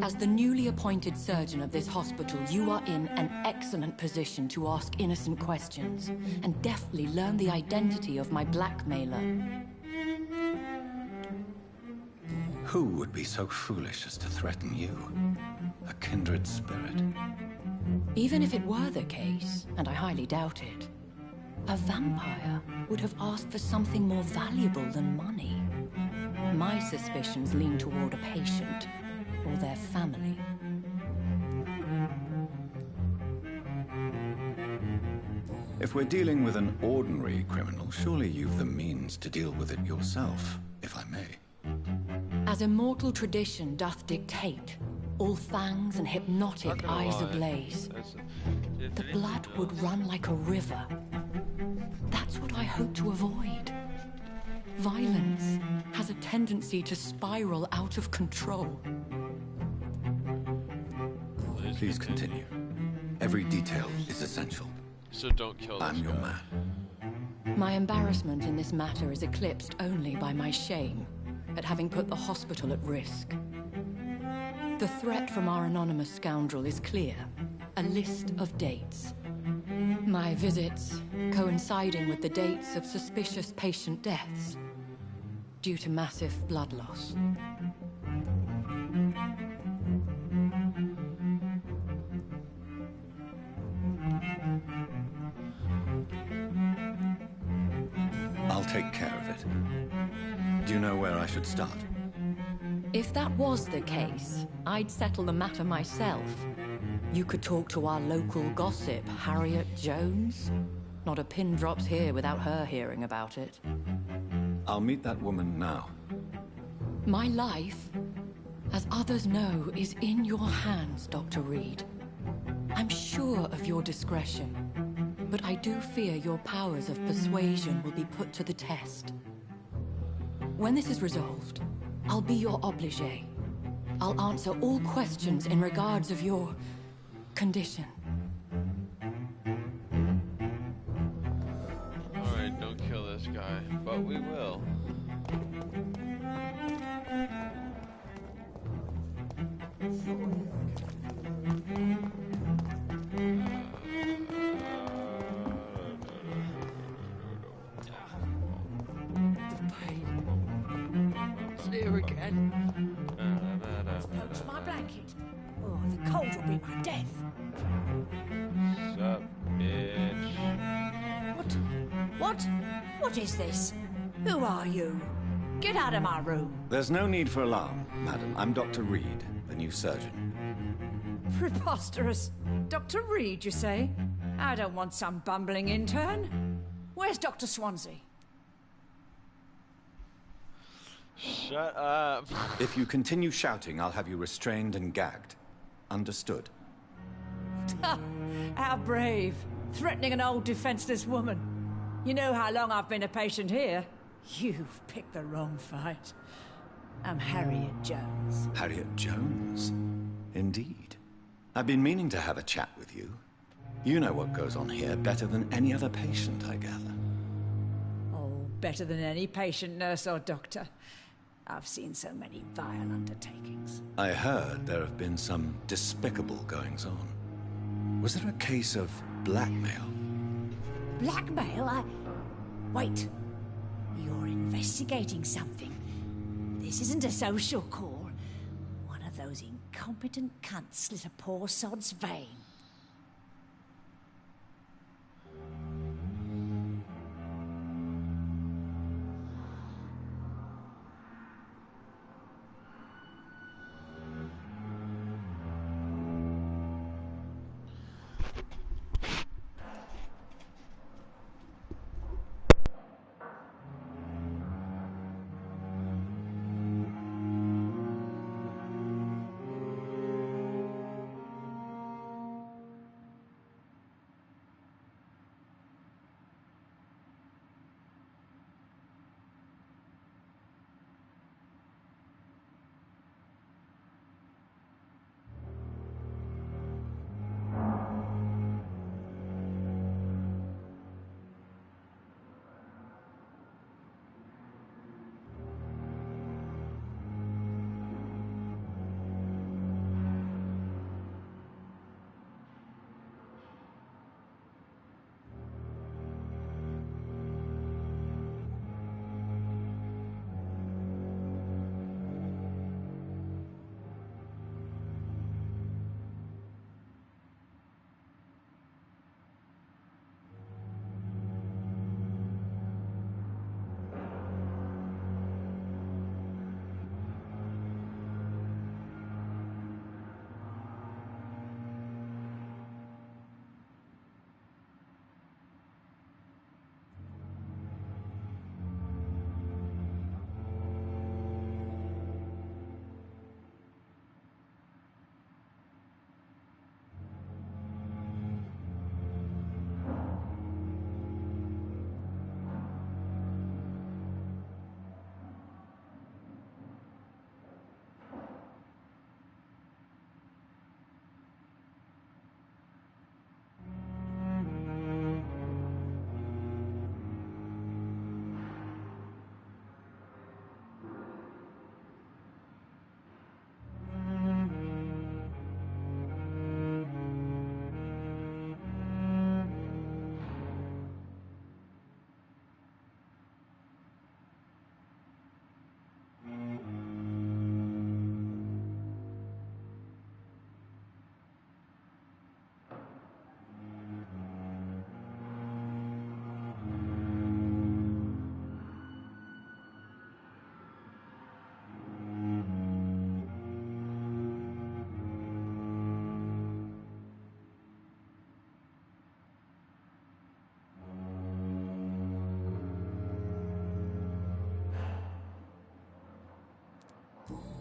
Speaker 5: As the newly appointed surgeon of this hospital, you are in an excellent position to ask innocent questions and deftly learn the identity of my blackmailer.
Speaker 2: Who would be so foolish as to threaten you? A kindred spirit.
Speaker 5: Even if it were the case, and I highly doubt it, a vampire would have asked for something more valuable than money. My suspicions lean toward a patient or their family.
Speaker 2: If we're dealing with an ordinary criminal, surely you've the means to deal with it yourself, if I may.
Speaker 5: As immortal tradition doth dictate, all fangs and hypnotic eyes ablaze, the blood would run like a river. That's what I hope to avoid. Violence has a tendency to spiral out of control.
Speaker 2: Please continue. Every detail is essential.
Speaker 1: So don't kill this
Speaker 2: I'm your
Speaker 1: guy.
Speaker 2: man.
Speaker 5: My embarrassment in this matter is eclipsed only by my shame at having put the hospital at risk. The threat from our anonymous scoundrel is clear. A list of dates. My visits coinciding with the dates of suspicious patient deaths due to massive blood loss.
Speaker 2: I'll take care of it. Do you know where I should start?
Speaker 5: If that was the case, I'd settle the matter myself. You could talk to our local gossip, Harriet Jones. Not a pin drops here without her hearing about it.
Speaker 2: I'll meet that woman now.
Speaker 5: My life, as others know, is in your hands, Dr. Reed. I'm sure of your discretion, but I do fear your powers of persuasion will be put to the test. When this is resolved, I'll be your obligé. I'll answer all questions in regards of your condition.
Speaker 1: Alright, don't kill this guy, but we will.
Speaker 10: Here again.
Speaker 4: Poach my blanket. Oh, the cold will be my death.
Speaker 1: Sup, bitch?
Speaker 4: What is this? Who are you? Get out of my room.
Speaker 2: There's no need for alarm, madam. I'm Dr. Reed, the new surgeon.
Speaker 4: Preposterous. Dr. Reed, you say? I don't want some bumbling intern. Where's Dr. Swansea?
Speaker 1: Shut up.
Speaker 2: If you continue shouting, I'll have you restrained and gagged. Understood?
Speaker 4: How brave. Threatening an old defenseless woman. You know how long I've been a patient here. You've picked the wrong fight. I'm Harriet Jones.
Speaker 2: Harriet Jones? Indeed. I've been meaning to have a chat with you. You know what goes on here better than any other patient, I gather.
Speaker 4: Oh, better than any patient, nurse, or doctor. I've seen so many vile undertakings.
Speaker 2: I heard there have been some despicable goings-on. Was there a case of blackmail?
Speaker 4: Blackmail? Wait. You're investigating something. This isn't a social call. One of those incompetent cunts slit a poor sod's vein.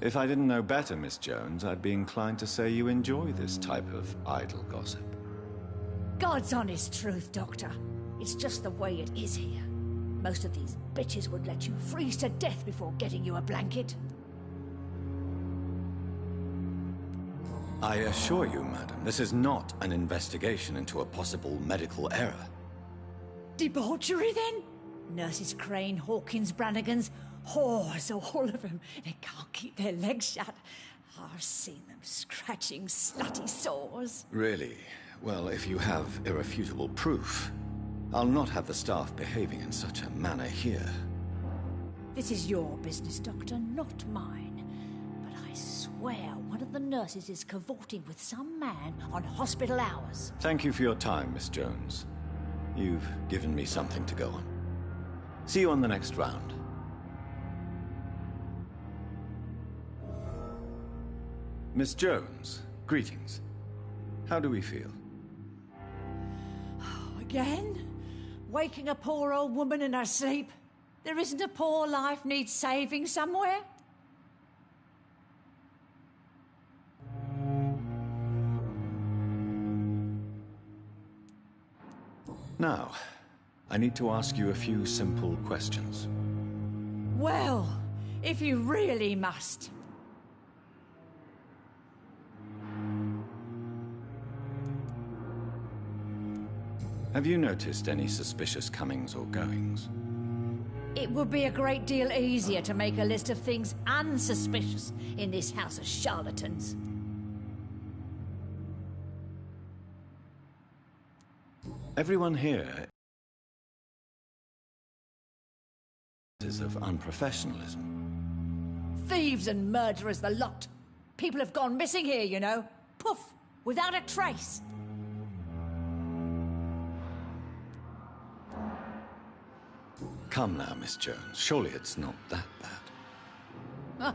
Speaker 2: If I didn't know better, Miss Jones, I'd be inclined to say you enjoy this type of idle gossip.
Speaker 4: God's honest truth, Doctor. It's just the way it is here. Most of these bitches would let you freeze to death before getting you a blanket.
Speaker 2: I assure you, madam, this is not an investigation into a possible medical error.
Speaker 4: Debauchery, then? Nurses Crane, Hawkins, Brannigans, whores, all of them. They can't keep their legs shut. I've seen them scratching slutty sores.
Speaker 2: Really? Well, if you have irrefutable proof, I'll not have the staff behaving in such a manner here.
Speaker 4: This is your business, Doctor, not mine. But I swear one of the nurses is cavorting with some man on hospital hours.
Speaker 2: Thank you for your time, Miss Jones. You've given me something to go on. See you on the next round. Miss Jones, greetings. How do we feel?
Speaker 4: Again? Waking a poor old woman in her sleep? There isn't a poor life needs saving somewhere?
Speaker 2: Now, I need to ask you a few simple questions.
Speaker 4: Well, if you really must.
Speaker 2: Have you noticed any suspicious comings or goings?
Speaker 4: It would be a great deal easier to make a list of things unsuspicious in this house of charlatans.
Speaker 2: Everyone here is of unprofessionalism.
Speaker 4: Thieves and murderers, the lot. People have gone missing here, you know. Poof, without a trace.
Speaker 2: Come now, Miss Jones. Surely it's not that bad.
Speaker 4: Huh.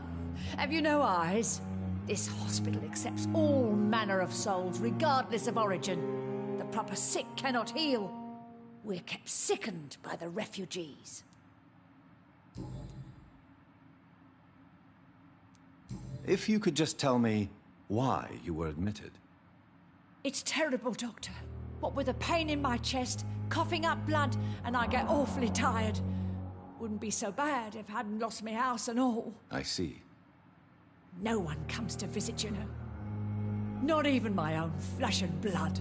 Speaker 4: Have you no eyes? This hospital accepts all manner of souls, regardless of origin. The proper sick cannot heal. We're kept sickened by the refugees.
Speaker 2: If you could just tell me why you were admitted.
Speaker 4: It's terrible, Doctor. What with a pain in my chest, coughing up blood, and I get awfully tired. Wouldn't be so bad if I hadn't lost my house and all.
Speaker 2: I see.
Speaker 4: No one comes to visit, you know. Not even my own flesh and blood.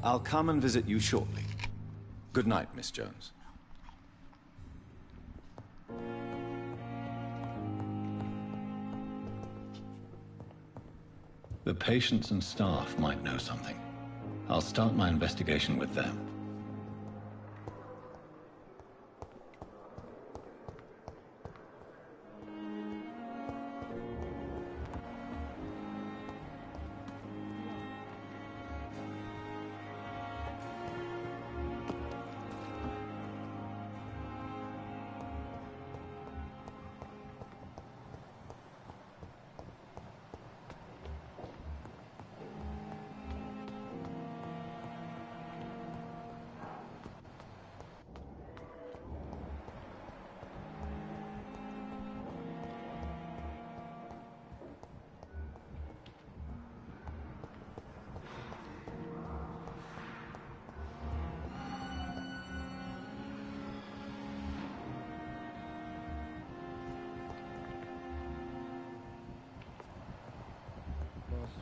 Speaker 2: I'll come and visit you shortly. Good night, Miss Jones. The patients and staff might know something. I'll start my investigation with them.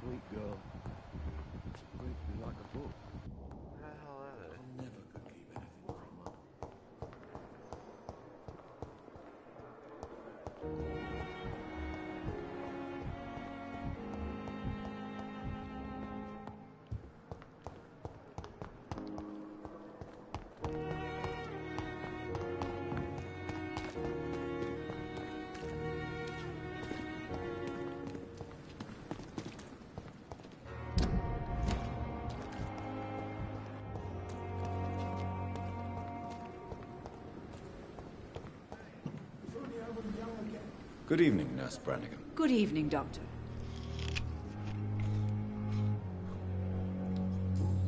Speaker 3: Sweet girl. Reads me like a book. How the hell are they? I never could keep anything from her.
Speaker 2: Good evening, Nurse Brannigan.
Speaker 14: Good evening, Doctor.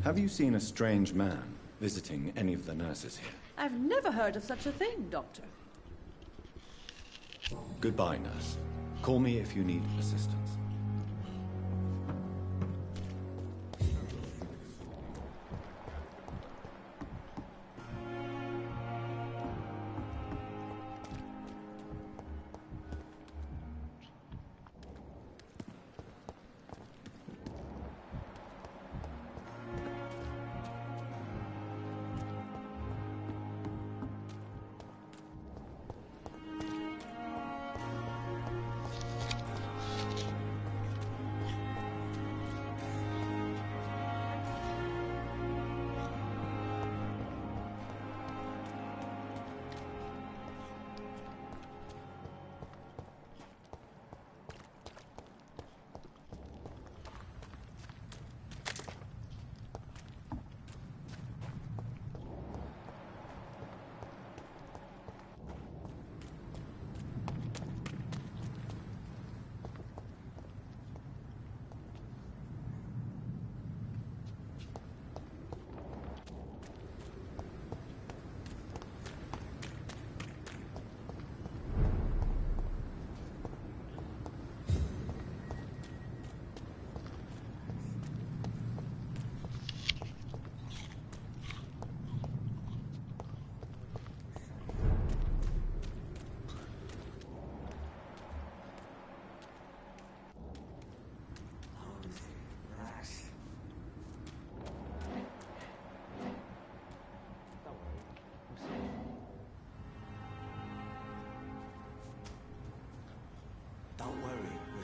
Speaker 2: Have you seen a strange man visiting any of the nurses here?
Speaker 15: I've never heard of such a thing, Doctor.
Speaker 2: Goodbye, nurse. Call me if you need assistance.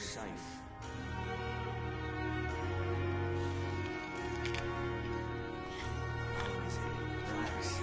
Speaker 16: safe. How is it? Relax.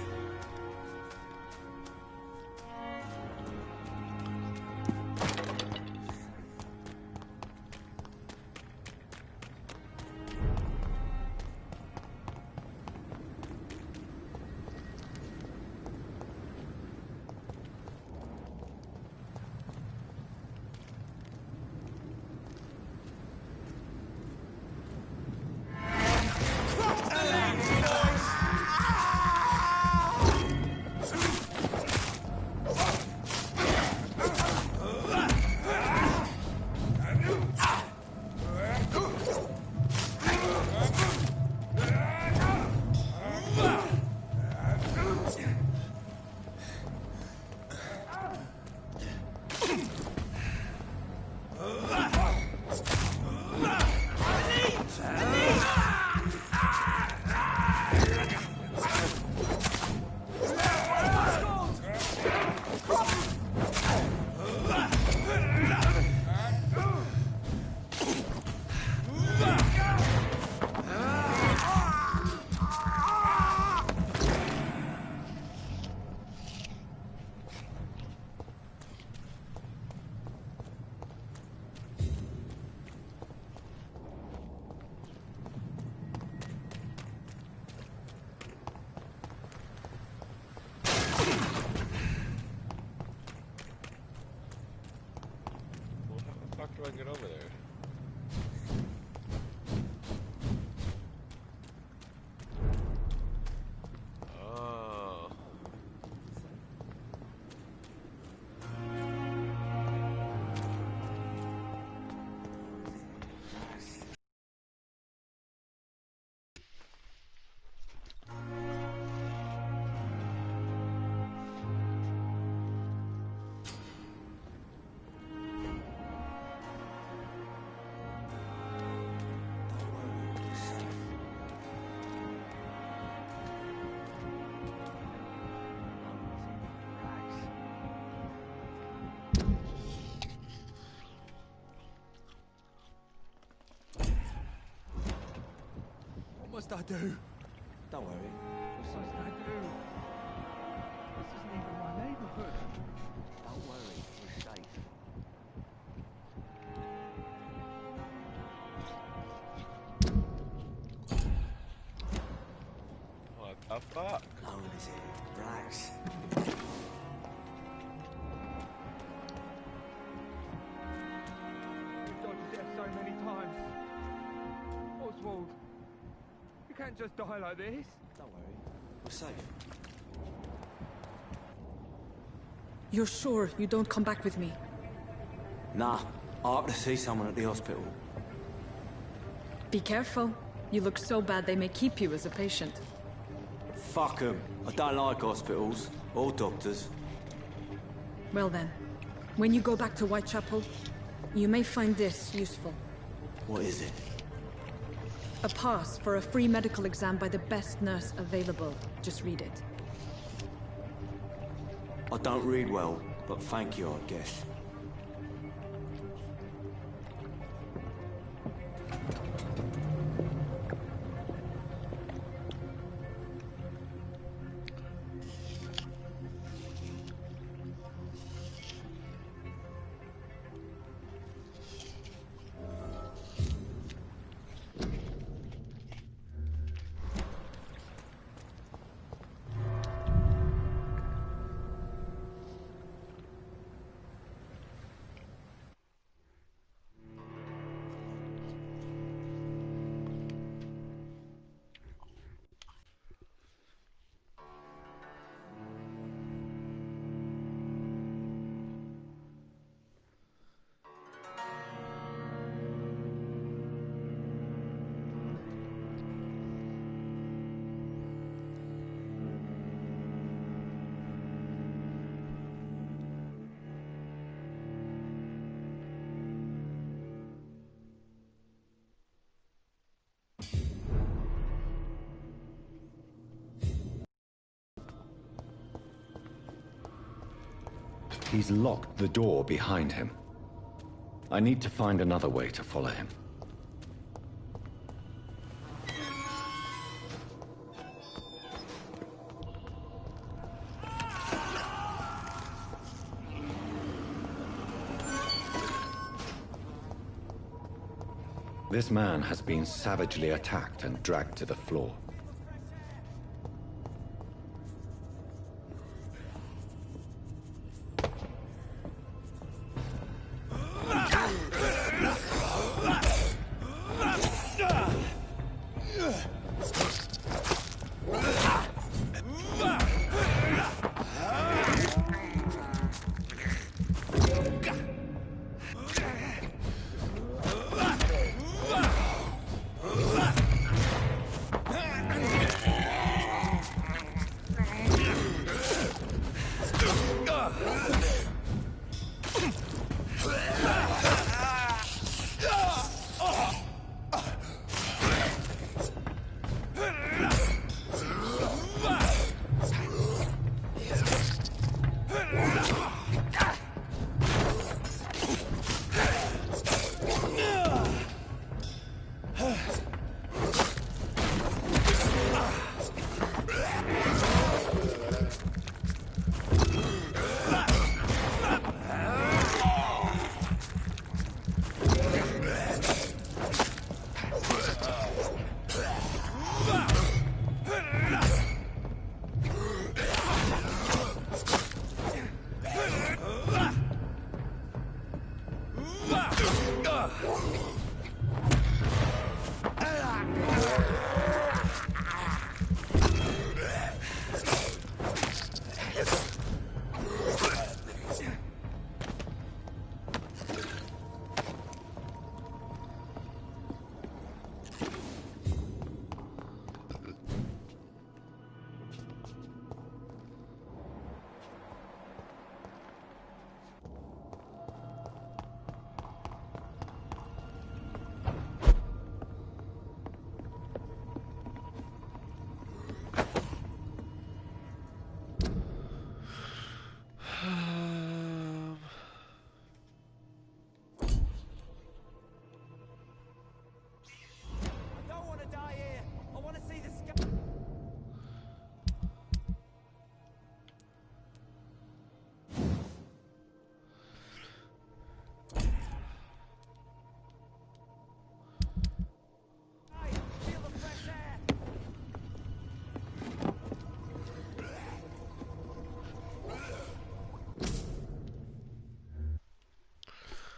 Speaker 1: Do I get over there? Oh.
Speaker 3: What must I do?
Speaker 16: Don't worry.
Speaker 3: What must I do? This isn't even my neighborhood.
Speaker 16: Don't worry. We're safe.
Speaker 1: What the fuck?
Speaker 16: No one is here. Relax.
Speaker 3: We've dodged death so many times. Oswald, you can't just die like this.
Speaker 16: Don't worry. We're safe.
Speaker 8: You're sure you don't come back with me?
Speaker 16: Nah. I have to see someone at the hospital.
Speaker 8: Be careful. You look so bad they may keep you as a patient.
Speaker 16: Fuck 'em. I don't like hospitals. Or doctors.
Speaker 8: Well then, when you go back to Whitechapel, you may find this useful.
Speaker 16: What is it?
Speaker 8: A pass for a free medical exam by the best nurse available. Just read it.
Speaker 16: I don't read well, but thank you, I guess.
Speaker 2: He's locked the door behind him. I need to find another way to follow him. This man has been savagely attacked and dragged to the floor.